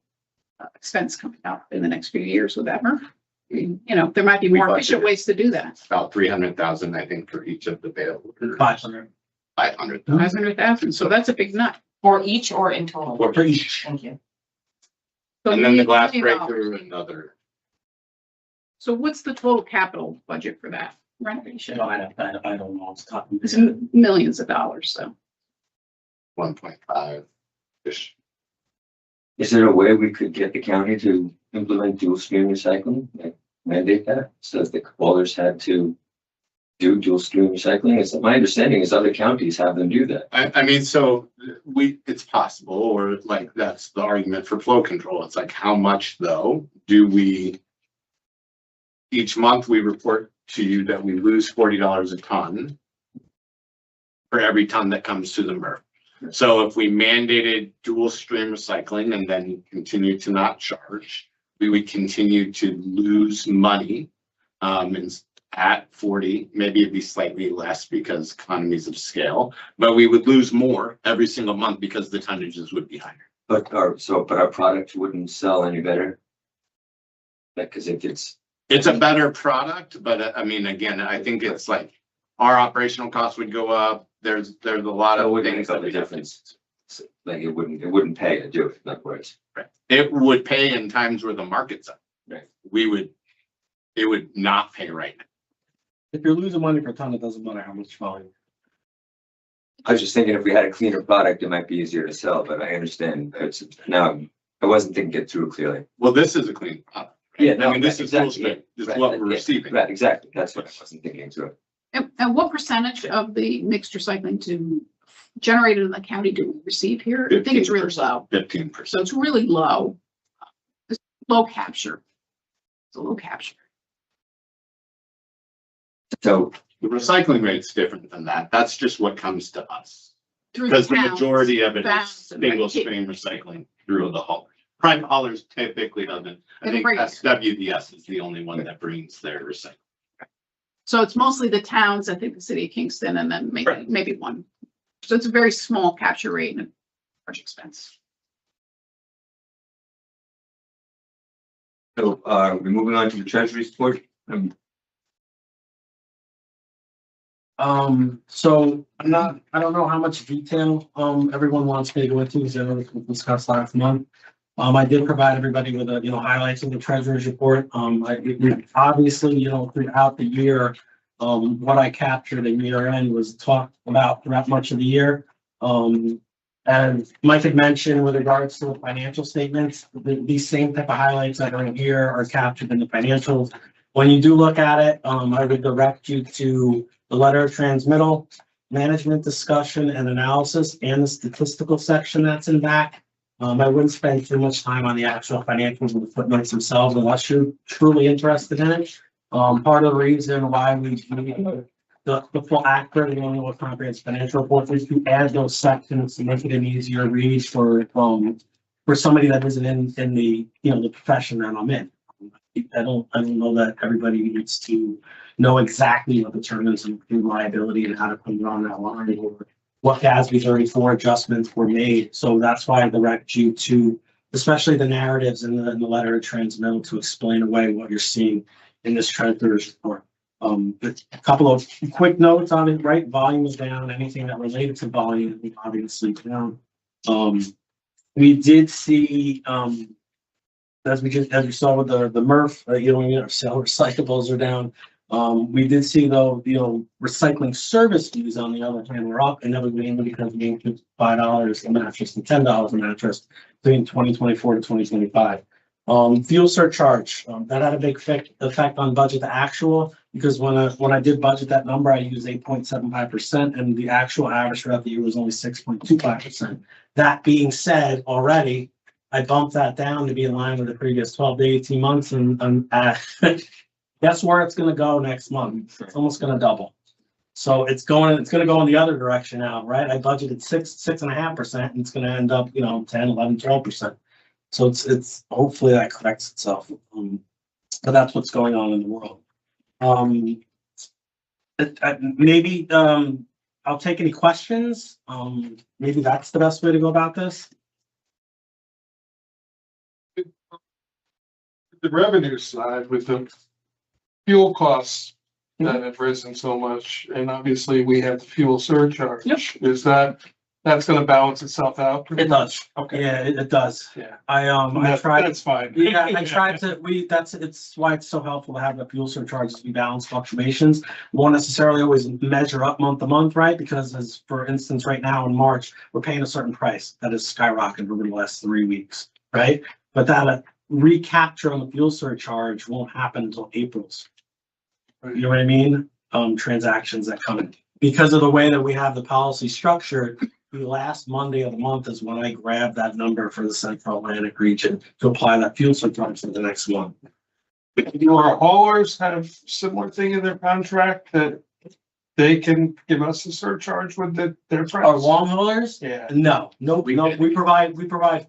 expense coming up in the next few years with that MRF. You know, there might be We more efficient budgeted. ways to do that. About 300,000, I think, for each of the bail. 500. 500,000. 500,000, so that's a big nut. For each or in total? For each. Thank you. So And then the $1 glass million. breaker, another. So what's the total capital budget for that renovation? No, I don't know. It's top of my It's head. millions of dollars, so. 1.5-ish. Is there a way we could get the county to implement dual stream recycling, like mandate that, so that the ballers had to do dual stream recycling? Is my understanding is other counties have them do that. I mean, so it's possible, or like, that's the argument for flow control. It's like, how much though, do we? Each month we report to you that we lose $40 a ton for every ton that comes to the MRF. So if we mandated dual stream recycling and then continue to not charge, we would continue to lose money. And at 40, maybe it'd be slightly less because economies of scale, but we would lose more every single month because the tonnages would be higher. But our product wouldn't sell any better. Like, cause It's a better product, but I mean, again, I think it's like our operational costs would go up. There's a lot that of would make things up that the we have to. difference. Like, it wouldn't pay to do it, in other words. Right. It would pay in times where the market's up. Right. It would not pay right now. If you're losing money per ton, it doesn't matter how much volume. I was just thinking if we had a cleaner product, it might be easier to sell, but I understand. It's now, I wasn't thinking it through clearly. Well, this is a clean product. Yeah, I mean, this is full exactly, straight. This is right, what we're yeah, receiving. Right, exactly. That's what I wasn't thinking through. And what percentage of the mixed recycling to generated in the county do we receive here? I think it's really low. 15%. So it's really low. It's low capture. It's a low capture. So The recycling rate's different than that. That's just what comes to us. Through Because the towns, majority of it is towns and single Medicaid. stream recycling through the haulers. Private haulers typically doesn't. I They think bring it. SWDS is the only one that brings their recycling. So it's mostly the towns, I think the city of Kingston, and then Correct. maybe one. So it's a very small capture rate and large expense. So, we're moving on to the treasury report. So I don't know how much detail, everyone wants me to go into, because I know this was discussed last month. I did provide everybody with a, highlights of the treasurer's report. Obviously, throughout the year, what I captured in year end was talked about throughout much of the year. As Mike had mentioned with regards to the financial statements, these same type of highlights that are in here are captured in the financials. When you do look at it, I would direct you to the letter of transmittal, management discussion and analysis, and the statistical section that's in back. I wouldn't spend too much time on the actual financials and the footnotes themselves unless you're truly interested in it. Part of the reason why we the full accurate and annual comprehensive financial report is to add those sections to make it an easier read for somebody that isn't in the the profession that I'm in. I don't know that everybody needs to know exactly what the term is in liability and how to put it on that line, or what GASB 34 adjustments were made. So that's why I direct you to, especially the narratives in the letter of transmittal, to explain away what you're seeing in this treasurer's report. A couple of quick notes on it, right? Volume is down. Anything that related to volume is obviously down. We did see, as we saw with the MRF, sell recyclables are down. We did see though, recycling service fees on the other hand were up, and that was mainly because we increased $5 a mattress and $10 a mattress between 2024 to 2025. Fuel surcharge, that had a big effect on budget to actual, because when I did budget that number, I used 8.75%, and the actual average throughout the year was only 6.25%. That being said, already, I bumped that down to be in line with the previous 12 to 18 months, and guess where it's going to go next month? It's almost going to double. So it's going to go in the other direction now, right? I budgeted 6.5%, and it's going to end up, 10, 11, 12%. So it's hopefully that corrects itself. But that's what's going on in the world. Maybe I'll take any questions. Maybe that's the best way to go about this. the revenue side with the fuel costs that have risen so much, and obviously we have the fuel surcharge. Yep. Is that's gonna balance itself out? It does. Okay. Yeah, it does. Yeah. I That- tried. That's fine. Yeah, I tried to, it's why it's so helpful to have the fuel surcharges to balance fluctuations. Won't necessarily always measure up month to month, right? Because as for instance, right now in March, we're paying a certain price that has skyrocketed over the last 3 weeks, right? But that recapture on the fuel surcharge won't happen until April's. You know what I mean? Transactions that come in. Because of the way that we have the policy structured, the last Monday of the month is when I grab that number for the Central Atlantic region to apply that fuel surcharge for the next month. Do our haulers have similar thing in their contract that they can give us a surcharge with their price? Our long haulers? Yeah. No, we provide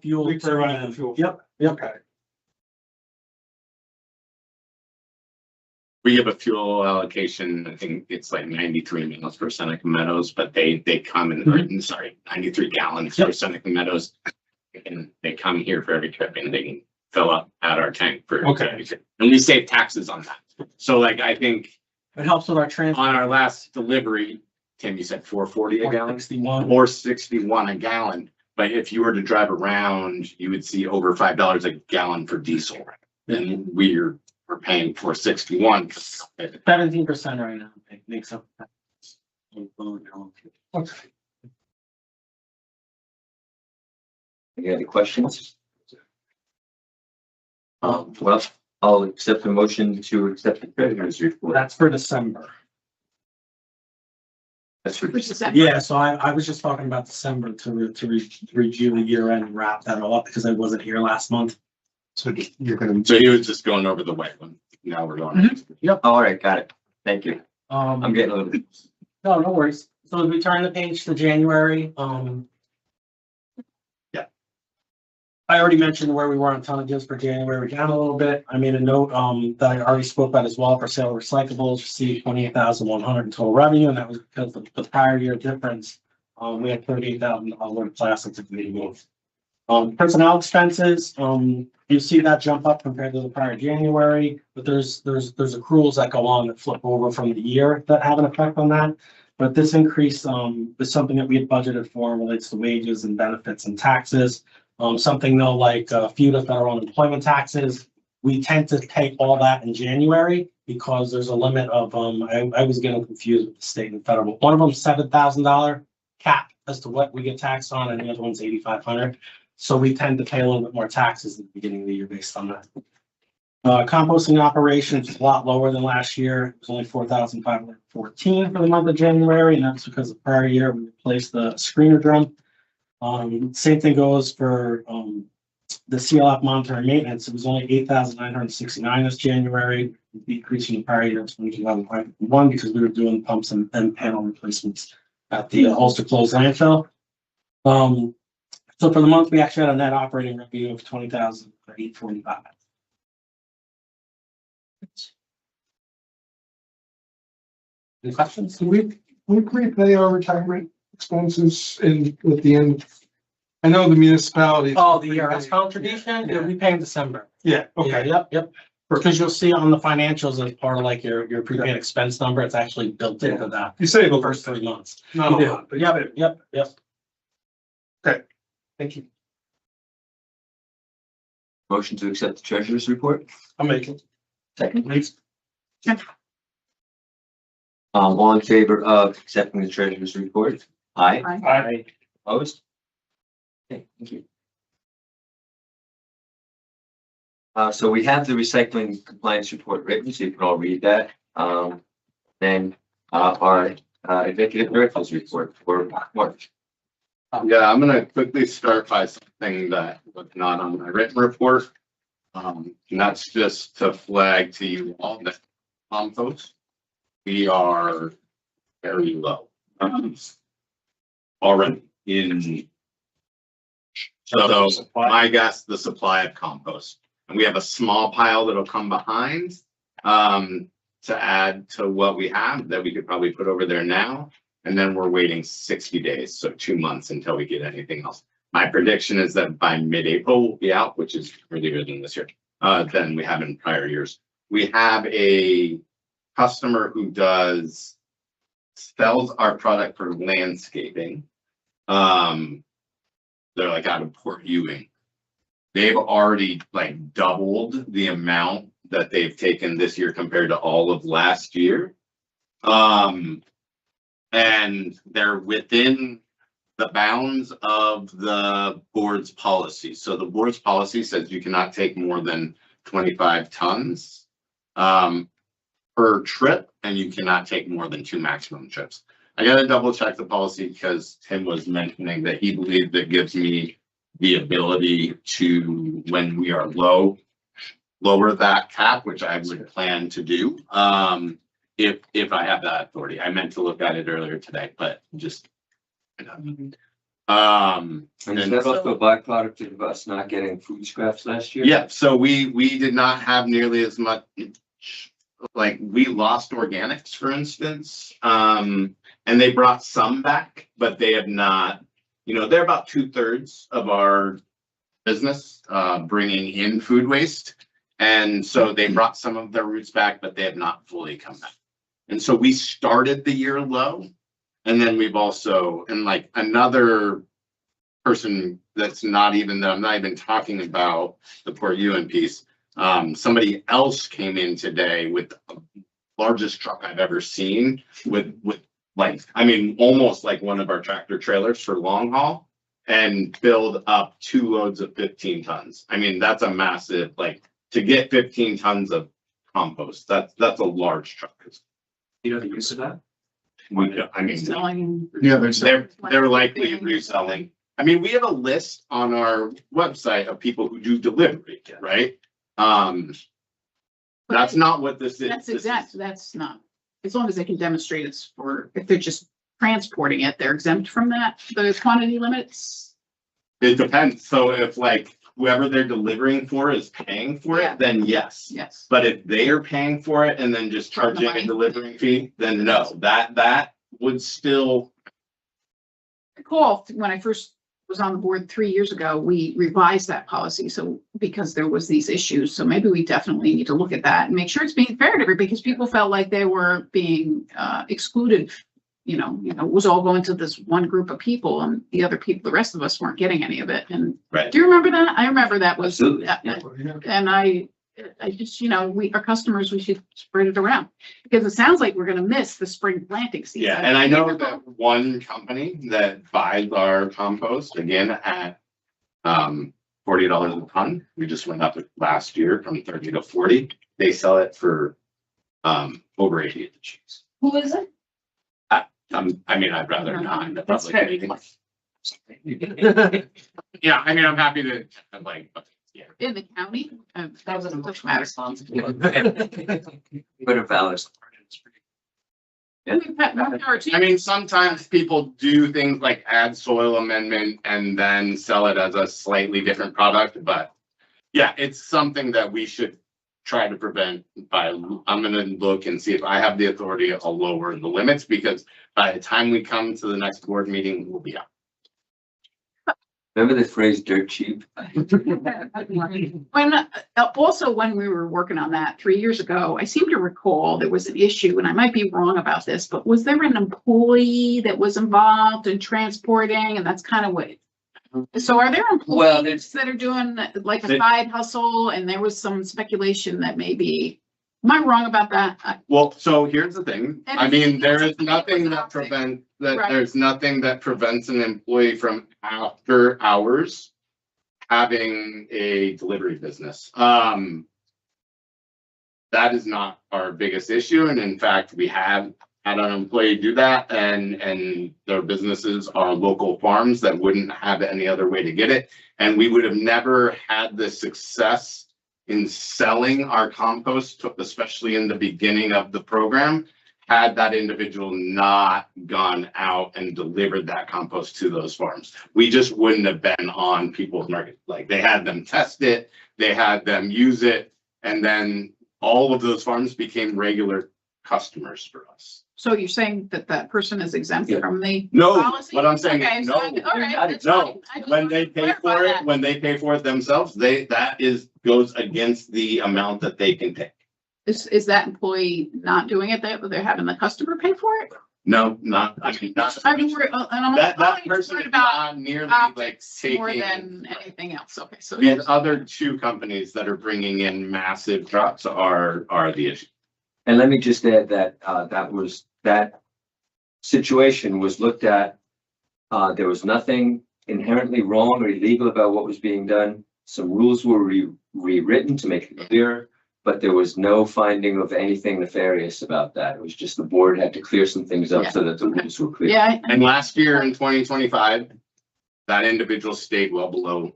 fuel. We to provide them. the fuel. Yep, yep. Okay. We have a fuel allocation, I think it's like 93 miles for Seneca Meadows, but they come in, or, sorry, 93 gallons for Seneca Meadows. And they come here for every trip and they can fill up at our tank for every trip. And we save taxes on that. So like, I think It helps with our transport. on our last delivery, Tim, you said 440 a gallon? 61. 461 a gallon. But if you were to drive around, you would see over $5 a gallon for diesel. And we're paying 461. 17% right now makes up. Any other questions? Well, I'll accept the motion to accept the treasurer's report. That's for December. That's for December. Yeah, so I was just talking about December to review the year end and wrap that all up because I wasn't here last month. So you're gonna, So he was just going over the white one. Now we're going. Yep. All right, got it. Thank you. I'm getting a little bit. No worries. So as we turn the page to January, yeah. I already mentioned where we were on tonnages for January. We're down a little bit. I made a note, that I already spoke about as well for sale of recyclables, received 28,100 in total revenue, and that was because of the prior year difference. We had 38,000 worth of plastics that we moved. Personnel expenses, you see that jump up compared to the prior January, but there's accruals that go on that flip over from the year that have an effect on that. But this increase, is something that we had budgeted for, relates to wages and benefits and taxes. Something though, like, FUTA federal unemployment taxes, we tend to pay all that in January because there's a limit of, I was getting confused with the state and federal. One of them $7,000 cap as to what we get taxed on, and the other one's $8,500. So we tend to pay a little bit more taxes at the beginning of the year based on that. Composting operations is a lot lower than last year. It was only 4,514 for the month of January, and that's because the prior year we replaced the screener drum. Same thing goes for the CLF monitor and maintenance. It was only 8,969 this January, decreasing the prior year to 22,501 because we were doing pumps and panel replacements at the Ulster closed landfill. So for the month, we actually had a net operating revenue of 20,845. Any questions? We prepay our retirement expenses at the end. I know the municipality. Oh, the ERS contribution, yeah, we pay in December. Yeah, Yeah, okay. yep. Because you'll see on the financials as part of like your prepaid expense number, it's actually built into that. You save The the first 3 months. Not a You do. lot, but Yep. Okay, thank you. Motion to accept the treasurer's report. I'll make it. Second, please. All in favor of accepting the treasurer's report? Aye. Aye. Opposed? Okay, thank you. So we have the recycling compliance report written, so you can all read that. Then our executive director's report for March. Yeah, I'm gonna quickly start by something that was not on my written report. And that's just to flag to you all that compost, we are very low. Already in. So my guess, the supply of compost, and we have a small pile that'll come behind. To add to what we have that we could probably put over there now. And then we're waiting 60 days, so 2 months until we get anything else. My prediction is that by mid-April we'll be out, which is earlier than this year. than we have in prior years. We have a customer who sells our product for landscaping. They're like out of Port Ewing. They've already like doubled the amount that they've taken this year compared to all of last year. And they're within the bounds of the board's policy. So the board's policy says you cannot take more than 25 tons per trip, and you cannot take more than 2 maximum trips. I gotta double check the policy because Tim was mentioning that he believes that gives me the ability to, when we are lower that cap, which I would plan to do. If I have that authority. I meant to look at it earlier today, but just. And is that also a byproduct of us not getting food scraps last year? Yeah, so we did not have nearly as much, like we lost organics, for instance. And they brought some back, but they have not, they're about 2/3 of our business, bringing in food waste. And so they brought some of their roots back, but they have not fully come back. And so we started the year low. And then we've also, and like another person that's I'm not even talking about the Port Ewing piece. Somebody else came in today with the largest truck I've ever seen with like, almost like one of our tractor trailers for long haul, and filled up 2 loads of 15 tons. That's a massive, like, to get 15 tons of compost, that's a large truck. You know the use of that? Selling. Yeah, They're likely reselling. We have a list on our website of people who do delivery, right? That's not what this is. That's not, as long as they can demonstrate it's for, if they're just transporting it, they're exempt from that, the quantity limits. It depends. So if like whoever they're delivering for is paying for it, then yes. Yes. But if they are paying for it and then just charging a delivering fee, then no, that would still. Recall when I first was on the board 3 years ago, we revised that policy. So because there was these issues, so maybe we definitely need to look at that and make sure it's being fair to everybody, because people felt like they were being excluded. It was all going to this one group of people, and the other people, the rest of us weren't getting any of it. And right. Do you remember that? I remember that was, Absolutely. and I just, our customers, we should spread it around, because it sounds like we're gonna miss the spring planting season. Yeah, and I know that one company that buys our compost, again, at $40 a ton, we just went up last year from 30 to 40. They sell it for over 80 at the cheese. Who is it? I'd rather not. That's fair. Yeah, I'm happy to like, yeah. In the county, That was an emotional response. But a valid. Sometimes people do things like add soil amendment and then sell it as a slightly different product, but yeah, it's something that we should try to prevent by, I'm gonna look and see if I have the authority, I'll lower the limits, because by the time we come to the next board meeting, we'll be out. Remember the phrase dirt cheap? When we were working on that 3 years ago, I seem to recall there was an issue, and I might be wrong about this, but was there an employee that was involved in transporting? And that's kind of what. So are there employees that are doing like a side hustle, and there was some speculation that maybe, am I wrong about that? Well, so here's the thing. There is nothing that prevents there's nothing that prevents an employee from after hours having a delivery business. That is not our biggest issue. And in fact, we have had an employee do that, and their businesses are local farms that wouldn't have any other way to get it. And we would have never had the success in selling our compost, especially in the beginning of the program, had that individual not gone out and delivered that compost to those farms. We just wouldn't have been on people's market. Like, they had them test it, they had them use it, and then all of those farms became regular customers for us. So you're saying that that person is exempt Yeah. from the No, policy? what I'm saying, Okay, is so no, all right, that's no, fine. I just when wanted they to pay clarify for it, that. when they pay for it themselves, goes against the amount that they can take. Is that employee not doing it, they're having the customer pay for it? No, not, I mean, not. I mean, we're, and I'm That only person worried is about not nearly like optics more taking. than anything else, okay, so. The other two companies that are bringing in massive trucks are the issue. And let me just add that, that situation was looked at. There was nothing inherently wrong or illegal about what was being done. Some rules were rewritten to make it clearer, but there was no finding of anything nefarious about that. It was just the board had to clear some things up so that the rules were clear. Yeah. And last year in 2025, that individual stayed well below.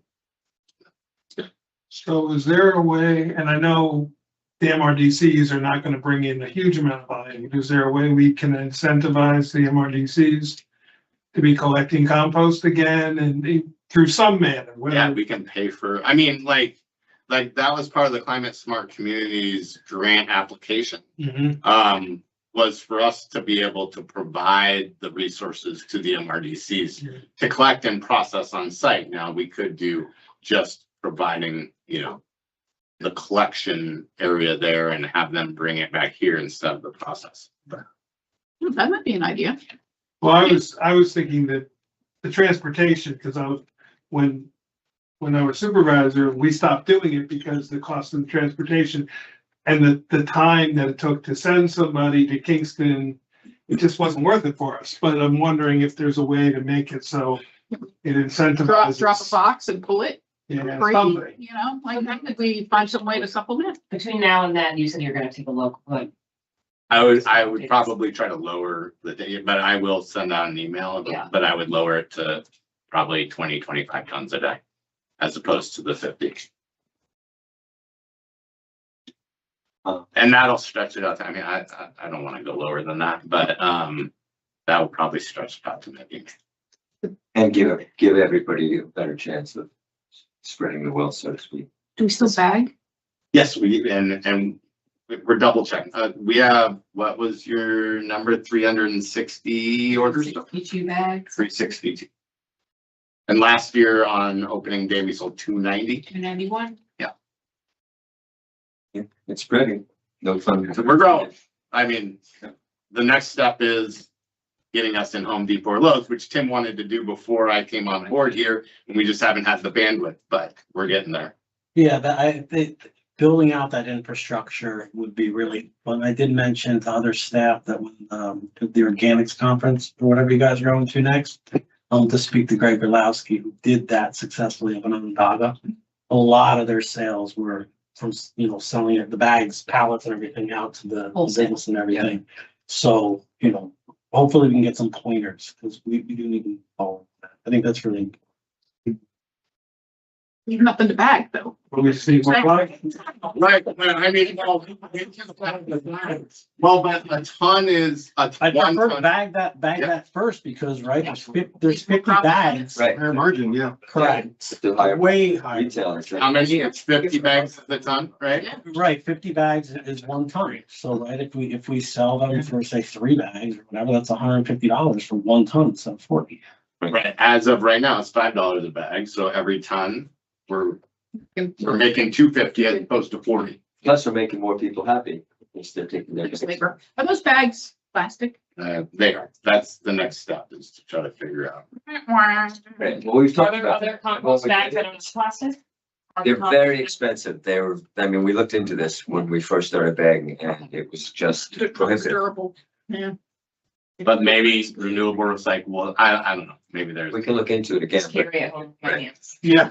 So is there a way, and I know the MRDCs are not gonna bring in a huge amount of volume, is there a way we can incentivize the MRDCs to be collecting compost again and through some manner? Yeah, whether- we can pay for, I mean, like that was part of the Climate Smart Communities grant application. Mhm. Was for us to be able to provide the resources to the MRDCs to collect and process on site. Now, we could do just providing, the collection area there and have them bring it back here instead of the process. That might be an idea. Well, I was thinking that the transportation, because when I was supervisor, we stopped doing it because the cost of the transportation and the time that it took to send somebody to Kingston, it just wasn't worth it for us. But I'm wondering if there's a way to make it so it incentivizes. Drop a box and pull it, Yeah, free, something. like that, could we find some way to supplement? Between now and then, you said you're gonna take a look, like, I would probably try to lower the day, but I will send out an email, Yeah. but I would lower it to probably 20-25 tons a day as opposed to the 50. And that'll stretch it out. I mean, I don't want to go lower than that, but that will probably stretch it out to maybe. And give everybody a better chance of spreading the wealth, so to speak. Do we still bag? Yes, and we're double checking. We have, what was your number? 360 orders? 62 bags, 360. And last year on opening day, we sold 290. 291. It's spreading. No fun. So we're growing. I mean, the next step is getting us in Home Depot or Lowe's, which Tim wanted to do before I came on board here, and we just haven't had the bandwidth, but we're getting there. Yeah, building out that infrastructure would be really fun. I did mention to other staff that when the organics conference or whatever you guys are going to next, to speak to Greg Berlowski, who did that successfully up in Onondaga. A lot of their sales were from, selling the bags, pallets and everything out to the business and everything. So, hopefully we can get some pointers because we do need to follow that. I think that's really important. Leave nothing to bag, though. We see what like. Right, well, I mean, well, but a ton is I prefer to bag that first because, right, there's 50 bags. Right. Higher margin, yeah. Correct. The higher Way higher. retailers. how many? It's 50 bags at the ton, right? Right, 50 bags is 1 ton. So, right, if we sell them for say 3 bags or whatever, that's $150 for 1 ton, so 40. Right, as of right now, it's $5 a bag, so every ton, we're making $250 as opposed to 40. Plus, we're making more people happy. Instead of taking their. Are those bags plastic? They are, that's the next step is to try to figure out. Right, well, we've Are talked there about. other that. compost bags that are not plastic? They're very expensive. We looked into this when we first started bagging and it was just prohibitive. Durable, yeah. But maybe renewable recyclable, I don't know, maybe there's. We can look into it again. Just carry it home. Right. Yeah.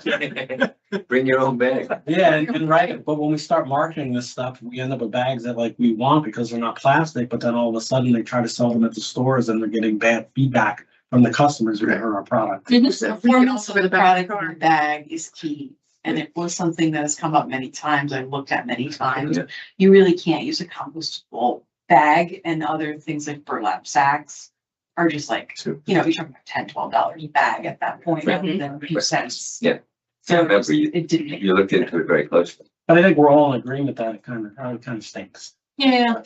Bring your own bag. Yeah, and right, but when we start marketing this stuff, we end up with bags that we want because they're not plastic, but then all of a sudden they try to sell them at the stores and they're getting bad feedback from the customers who heard our product. The performance of the product in the bag is key. And it was something that has come up many times, I've looked at many times. Yeah. You really can't use a compostable bag, and other things like burlap sacks are just you're talking about $10-12 a bag at that point, rather than a few cents. Yeah. So Remember, it didn't make. You looked into it very closely. But I think we're all in agreement that it kind of stinks. Yeah.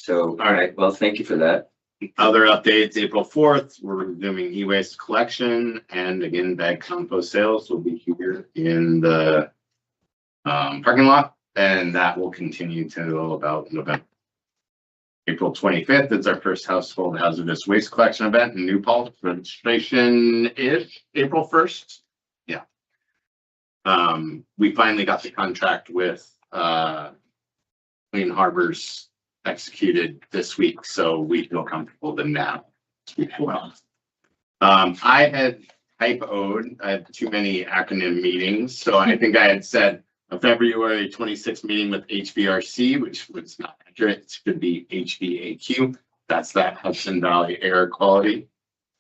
So, all right, well, thank you for that. Other updates, April 4th, we're resuming e-waste collection, and again, bag compost sales will be here in the parking lot, and that will continue till about November. April 25th is our first household hazardous waste collection event in New Paltz. Registration is April 1st. Yeah. We finally got the contract with Clean Harbors executed this week, so we feel comfortable that now. Well, I had typoed, I had too many acronym meetings, so I think I had said a February 26th meeting with HVRC, which was not accurate. It should be HVAQ. That's that Hudson Valley Air Quality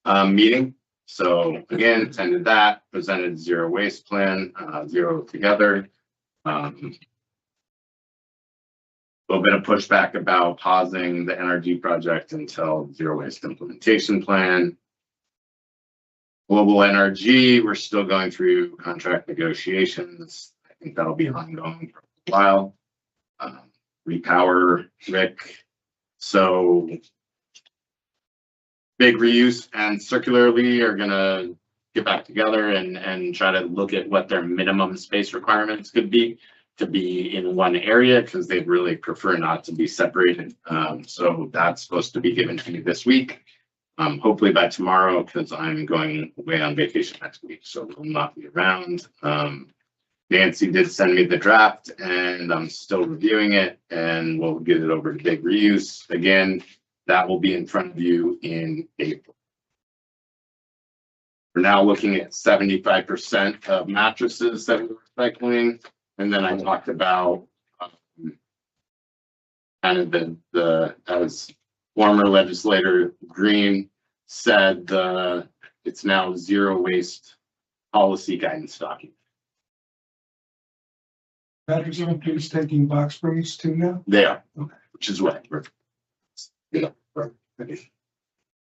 meeting. So again, attended that, presented zero waste plan, zero together. A little bit of pushback about pausing the NRG project until zero waste implementation plan. Global NRG, we're still going through contract negotiations. I think that'll be ongoing for a while. Repower, Rick. So big reuse and circularly are gonna get back together and try to look at what their minimum space requirements could be to be in one area, because they'd really prefer not to be separated. So that's supposed to be given to me this week. Hopefully by tomorrow, because I'm going away on vacation next week, so will not be around. Nancy did send me the draft and I'm still reviewing it, and we'll get it over to Big Reuse. Again, that will be in front of you in April. We're now looking at 75% of mattresses that we're recycling. And then I talked about kind of the as former legislator Green said, it's now zero waste policy guidance document. Batteries and please taking box springs too now? They are, okay, which is what we're, okay.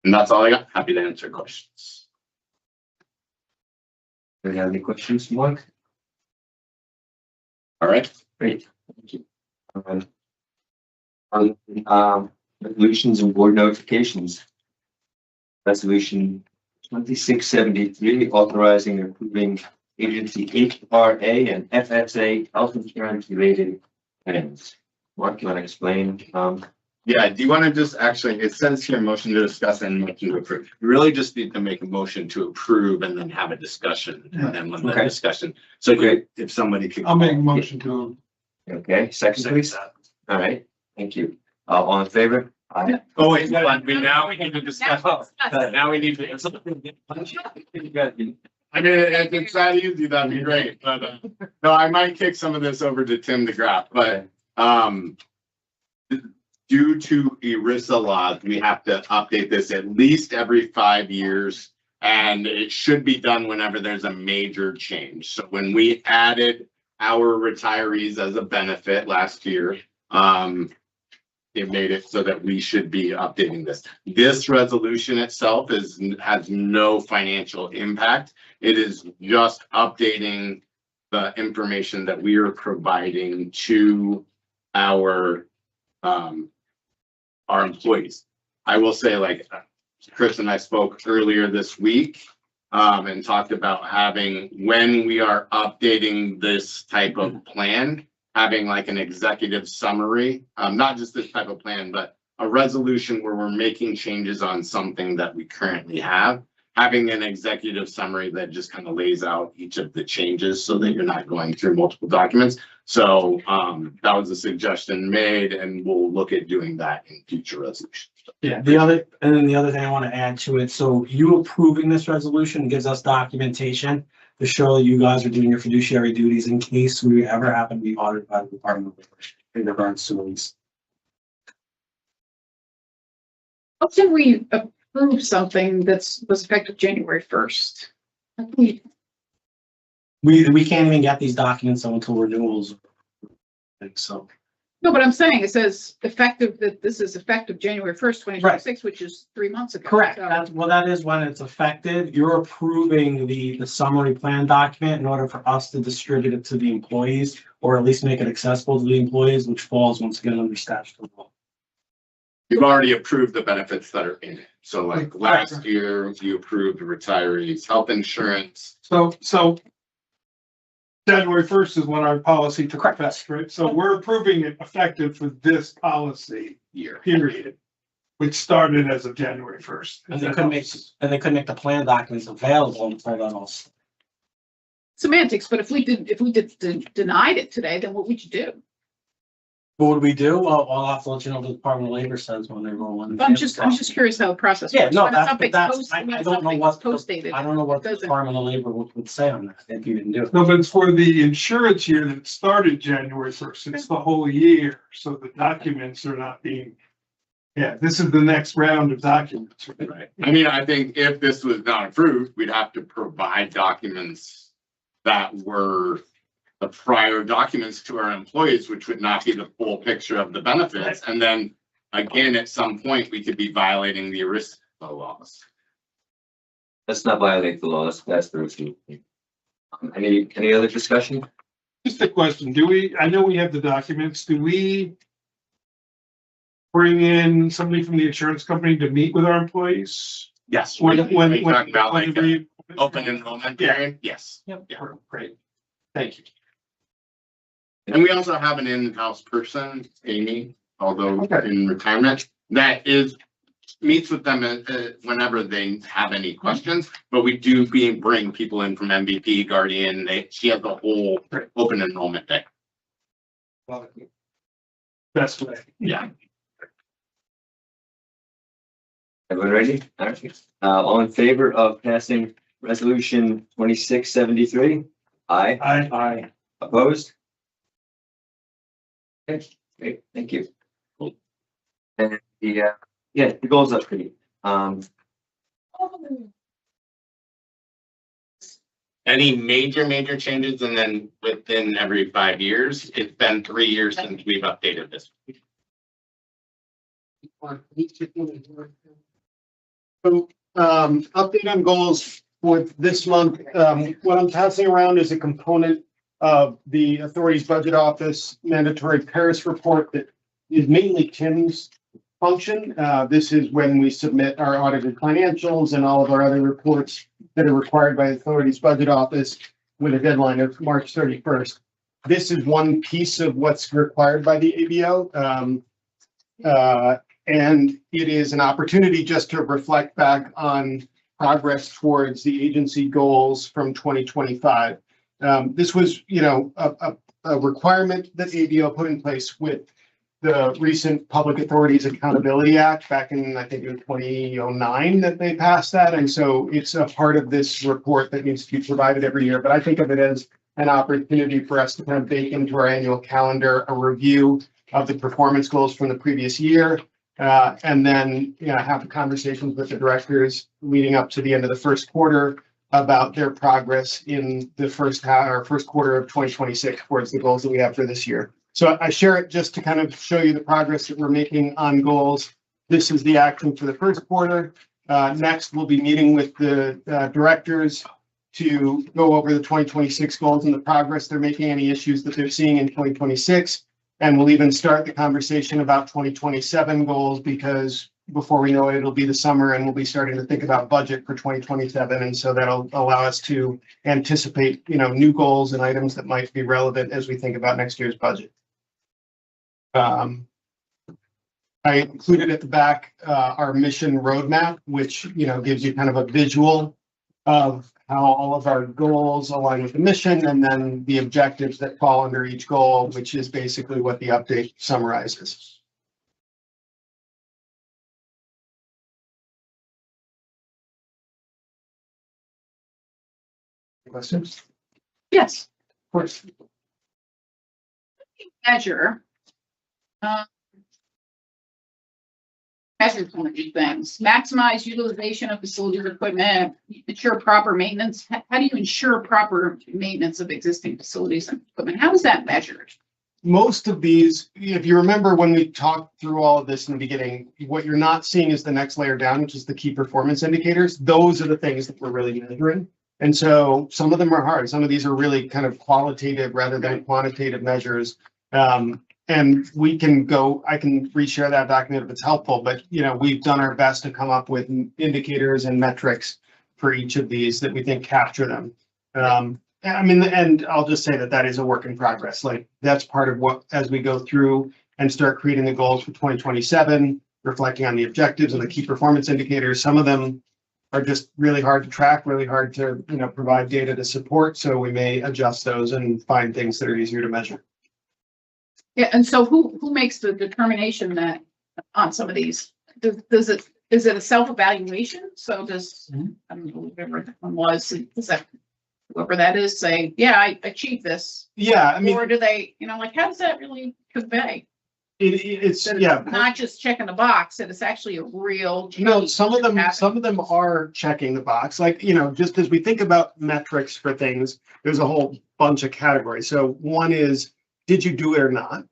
And that's all I got. Happy to answer questions. Do you have any questions, Mark? All right. Great, thank you. Resolutions and board notifications. Resolution 2673, authorizing and approving agency UCRRA and FSA health insurance related plans. Mark, you want to explain? Yeah, do you want to just actually, it says here motion to discuss and motion to approve. You really just need to make a motion to approve and then have a discussion and then let the discussion. So Okay. if somebody could. I'll make a motion to. Okay, second please. All right, thank you. All in favor? Aye. Oh, wait, hold on. Now we need to discuss. Now we need to. I mean, if it's that easy, that'd be great, but no, I might kick some of this over to Tim DeGraff, but due to ERISA laws, we have to update this at least every 5 years, and it should be done whenever there's a major change. So when we added our retirees as a benefit last year, it made it so that we should be updating this. This resolution itself has no financial impact. It is just updating the information that we are providing to our employees. I will say, like Chris and I spoke earlier this week and talked about having, when we are updating this type of plan, having like an executive summary, not just this type of plan, but a resolution where we're making changes on something that we currently have, having an executive summary that just kind of lays out each of the changes so that you're not going through multiple documents. So that was a suggestion made, and we'll look at doing that in future resolutions. Yeah, the other thing I want to add to it, so you approving this resolution gives us documentation to show that you guys are doing your fiduciary duties in case we ever happen to be audited by the Department of Labor in regards to these. How can we approve something was effective January 1st? We can't even get these documents until renewals. So. No, but I'm saying it says effective, that this is effective January 1st, 2026, which is 3 months ago. Correct. So- Well, that is when it's effective. You're approving the summary plan document in order for us to distribute it to the employees, or at least make it accessible to the employees, which falls once again under statutory law. You've already approved the benefits that are in it. So like last year, you approved the retirees' health insurance. So January 1st is when our policy took effect, right? So we're approving it effective for this policy year, period, which started as of January 1st. And they could make the plan documents available until that also. Semantics, but if we denied it today, then what would you do? What would we do? Well, I'll have to let you know what the Department of Labor says when they roll in. I'm just curious how the process Yeah, works. no, When that's, something's that's, post- I when don't know something's what, Post-dated. I don't know what the Doesn't- Department of Labor would say on that if you didn't do it. No, but it's for the insurance year that started January 1st. It's the whole year. So the documents are not being, yeah, this is the next round of documents, right? I mean, I think if this was not approved, we'd have to provide documents that were the prior documents to our employees, which would not be the full picture of the benefits. And then again, at some point, we could be violating the ERISA laws. Let's not violate the laws. That's the issue. Any other discussion? Just a question. I know we have the documents. Do we bring in somebody from the insurance company to meet with our employees? Yes. When talking about like the- open enrollment period, yes. Yep. Yeah. Great. Thank you. And we also have an in-house person, Amy, although Okay. in retirement, that meets with them whenever they have any questions. But we do bring people in from MVP, Guardian. She has the whole open enrollment day. Best way. Yeah. Everyone ready? All right. All in favor of passing resolution 2673? Aye. Aye. Opposed? Okay, great, thank you. And the goals update. Any major changes, and then within every 5 years, it's been 3 years since we've updated this. So, update on goals for this month. What I'm passing around is a component of the authority's budget office mandatory Paris report that is mainly Tim's function. This is when we submit our audited financials and all of our other reports that are required by the authority's budget office with a deadline of March 31st. This is one piece of what's required by the ABO. And it is an opportunity just to reflect back on progress towards the agency goals from 2025. This was, a requirement that ABO put in place with the recent Public Authorities Accountability Act back in, I think, in 2009 that they passed that. And so it's a part of this report that needs to be provided every year. But I think of it as an opportunity for us to kind of bake into our annual calendar a review of the performance goals from the previous year. And then, have the conversations with the directors leading up to the end of the first quarter about their progress in the first quarter of 2026 towards the goals that we have for this year. So I share it just to kind of show you the progress that we're making on goals. This is the action for the first quarter. Next, we'll be meeting with the directors to go over the 2026 goals and the progress they're making, any issues that they're seeing in 2026. And we'll even start the conversation about 2027 goals, because before we know it, it'll be the summer and we'll be starting to think about budget for 2027. And so that'll allow us to anticipate, new goals and items that might be relevant as we think about next year's budget. I included at the back our mission roadmap, which, gives you kind of a visual of how all of our goals align with the mission, and then the objectives that fall under each goal, which is basically what the update summarizes. Questions? Yes. Of course. Measure. Measure some of these things. Maximize utilization of facilities equipment, ensure proper maintenance. How do you ensure proper maintenance of existing facilities and equipment? How is that measured? Most of these, if you remember when we talked through all of this in the beginning, what you're not seeing is the next layer down, which is the key performance indicators. Those are the things that we're really measuring. And so some of them are hard. Some of these are really kind of qualitative rather than quantitative measures. And we can go, I can reshare that document if it's helpful, but we've done our best to come up with indicators and metrics for each of these that we think capture them. And I'll just say that is a work in progress. Like that's part of what, as we go through and start creating the goals for 2027, reflecting on the objectives and the key performance indicators, some of them are just really hard to track, really hard to, provide data to support. So we may adjust those and find things that are easier to measure. Yeah, and so who makes the determination that on some of these? Is it a self-evaluation? So does, I don't know, whoever that one was, does that, whoever that is, say, yeah, I achieved this? Yeah, I mean, or do they, like, how does that really convey? It's Not just checking the box, that it's actually a real. No, some of them are checking the box. Like, just as we think about metrics for things, there's a whole bunch of categories. So one is, did you do it or not?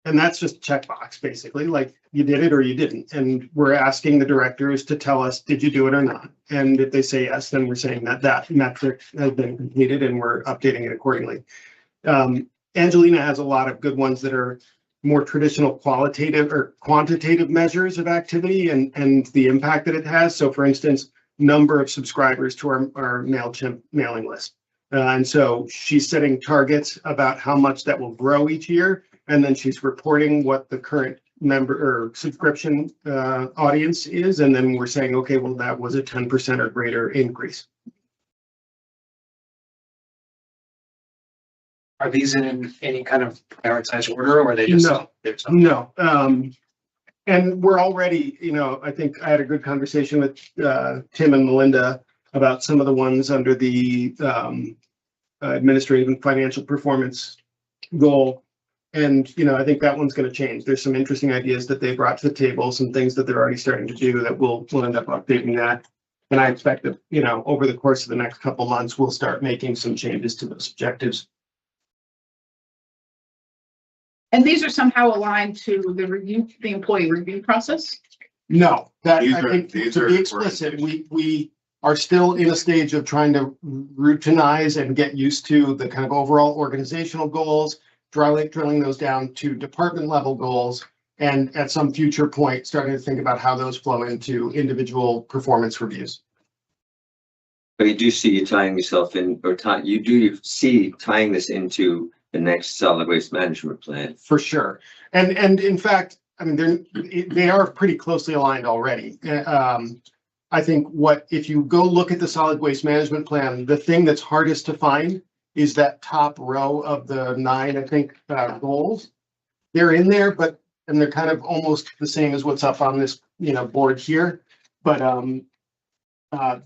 And that's just a checkbox, basically, like you did it or you didn't. And we're asking the directors to tell us, did you do it or not? And if they say yes, then we're saying that metric has been completed and we're updating it accordingly. Angelina has a lot of good ones that are more traditional qualitative or quantitative measures of activity and the impact that it has. So for instance, number of subscribers to our MailChimp mailing list. And so she's setting targets about how much that will grow each year. And then she's reporting what the current member or subscription audience is. And then we're saying, okay, well, that was a 10% or greater increase. Are these in any kind of prioritized order or are they just? No. And we're already, I think I had a good conversation with Tim and Melinda about some of the ones under the administrative and financial performance goal. And, I think that one's going to change. There's some interesting ideas that they brought to the table, some things that they're already starting to do that we'll end up updating that. And I expect that, over the course of the next couple months, we'll start making some changes to those objectives. And these are somehow aligned to the employee review process? No, to be explicit, we are still in a stage of trying to routinize and get used to the kind of overall organizational goals, drilling those down to department level goals, and at some future point, starting to think about how those flow into individual performance reviews. But you do see you tying yourself in, you do see tying this into the next solid waste management plan. For sure. And in fact, I mean, they are pretty closely aligned already. I think if you go look at the solid waste management plan, the thing that's hardest to find is that top row of the 9, I think, goals. They're in there, and they're kind of almost the same as what's up on this, board here. But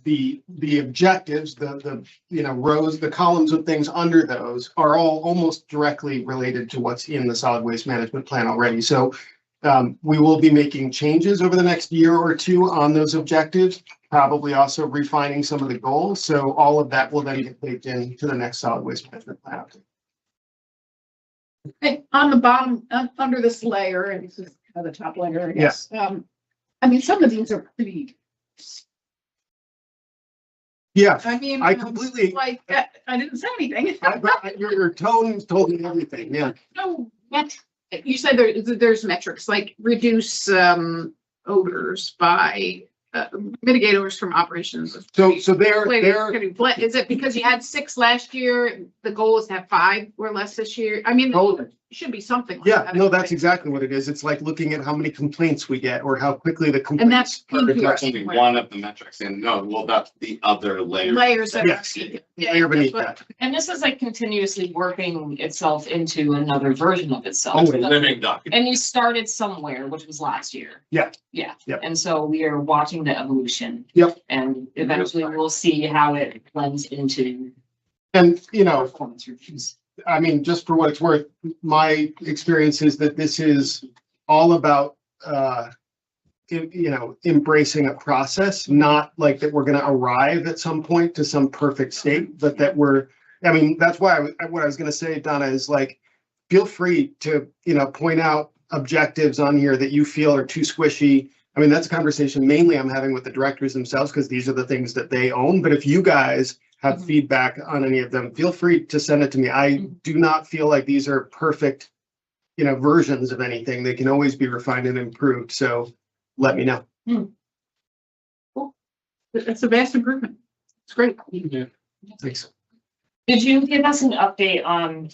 the objectives, the rows, the columns of things under those are all almost directly related to what's in the solid waste management plan already. So we will be making changes over the next year or two on those objectives, probably also refining some of the goals. So all of that will then get baked into the next solid waste management plan. And on the bottom, under this layer, and this is the top layer, I guess. Yeah. I mean, some of these are pretty. Yeah, I mean, I completely like that. I didn't say anything. Your tone told me everything. Yeah. No, what you said there's metrics like reduce odors by mitigate odors from operations. So they're is it because you had 6 last year? The goal is to have 5 or less this year. I mean, totally. It should be something like that. that. No, that's exactly what it is. It's like looking at how many complaints we get or how quickly the complaints. And that's only one of the metrics. And that's the other layer. Layers. Yes. Layer beneath that. And this is like continuously working itself into another version of itself. Oh, living document. And you started somewhere, which was last year. Yeah. Yeah. Yep. And so we are watching the evolution. Yep. And eventually we'll see how it blends into. And, performance reviews. I mean, just for what it's worth, my experience is that this is all about, embracing a process, not like that we're going to arrive at some point to some perfect state, but that that's why what I was going to say, Donna, is like, feel free to, point out objectives on here that you feel are too squishy. I mean, that's a conversation mainly I'm having with the directors themselves, because these are the things that they own. But if you guys have feedback on any of them, feel free to send it to me. I do not feel like these are perfect versions of anything. They can always be refined and improved. So let me know. That's a vast improvement. It's great. Thanks. Did you give us an update on,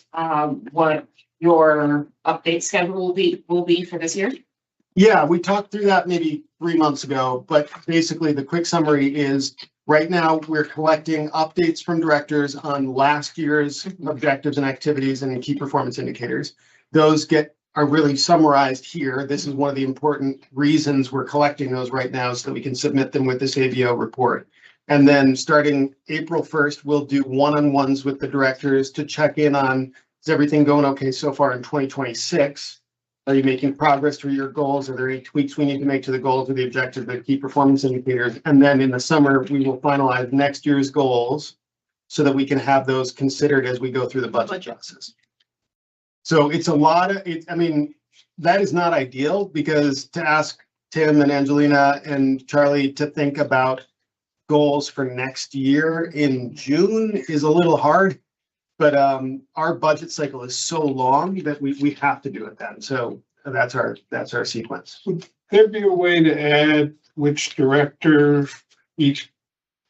what your update schedule will be for this year? Yeah, we talked through that maybe 3 months ago, but basically the quick summary is right now we're collecting updates from directors on last year's objectives and activities and key performance indicators. Those are really summarized here. This is one of the important reasons we're collecting those right now so that we can submit them with this AVO report. And then starting April 1st, we'll do one-on-ones with the directors to check in on, is everything going okay so far in 2026? Are you making progress through your goals? Are there any tweaks we need to make to the goals or the objective, the key performance indicators? And then in the summer, we will finalize next year's goals so that we can have those considered as we go through the budget process. So it's a lot of it. I mean, that is not ideal because to ask Tim and Angelina and Charlie to think about goals for next year in June is a little hard. But our budget cycle is so long that we have to do it then. So that's our sequence. Would there be a way to add which director each?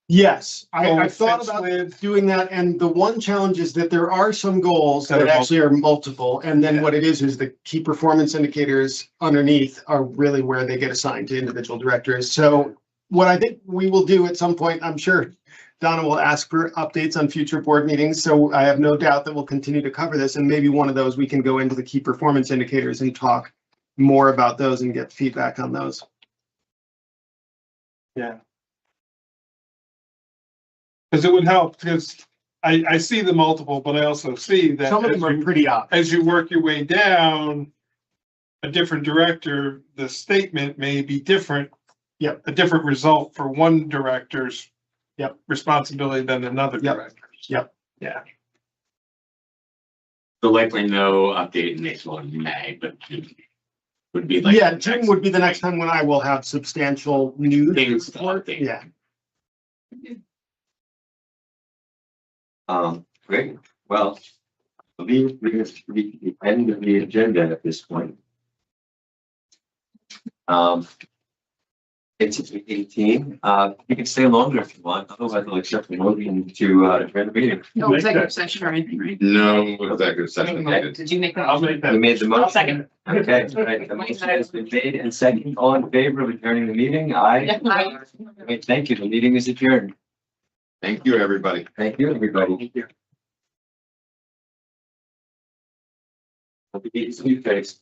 Yes, I thought fits about with? doing that. And the one challenge is that there are some goals that actually are multiple. And then what it is the key performance indicators underneath are really where they get assigned to individual directors. So what I think we will do at some point, I'm sure Donna will ask for updates on future board meetings. So I have no doubt that we'll continue to cover this. And maybe one of those, we can go into the key performance indicators and talk more about those and get feedback on those. Yeah. Because it would help, because I see the multiple, but I also see that Some of them are pretty obvious. as you work your way down, a different director, the statement may be different. Yep. A different result for one director's responsibility than another Yep. director's. Yep. Yeah. So likely no update in April and May, but June would be like. Yeah, June would be the next time when I will have substantial news. Things to update. Yeah. Great. Well, I believe we're at the end of the agenda at this point. It's 18. You can stay longer if you want. Otherwise, I'll accept the motion to adjourn the meeting. No executive session or anything, right? No executive session needed. Did you make that? I'll make that. We made the motion. I'll second. Okay, all right. The motion has been made and second. All in favor of adjourning the meeting? Aye. Great, thank you. The meeting is adjourned. Thank you, everybody. Thank you, everybody. Thank you. Hope you get your face.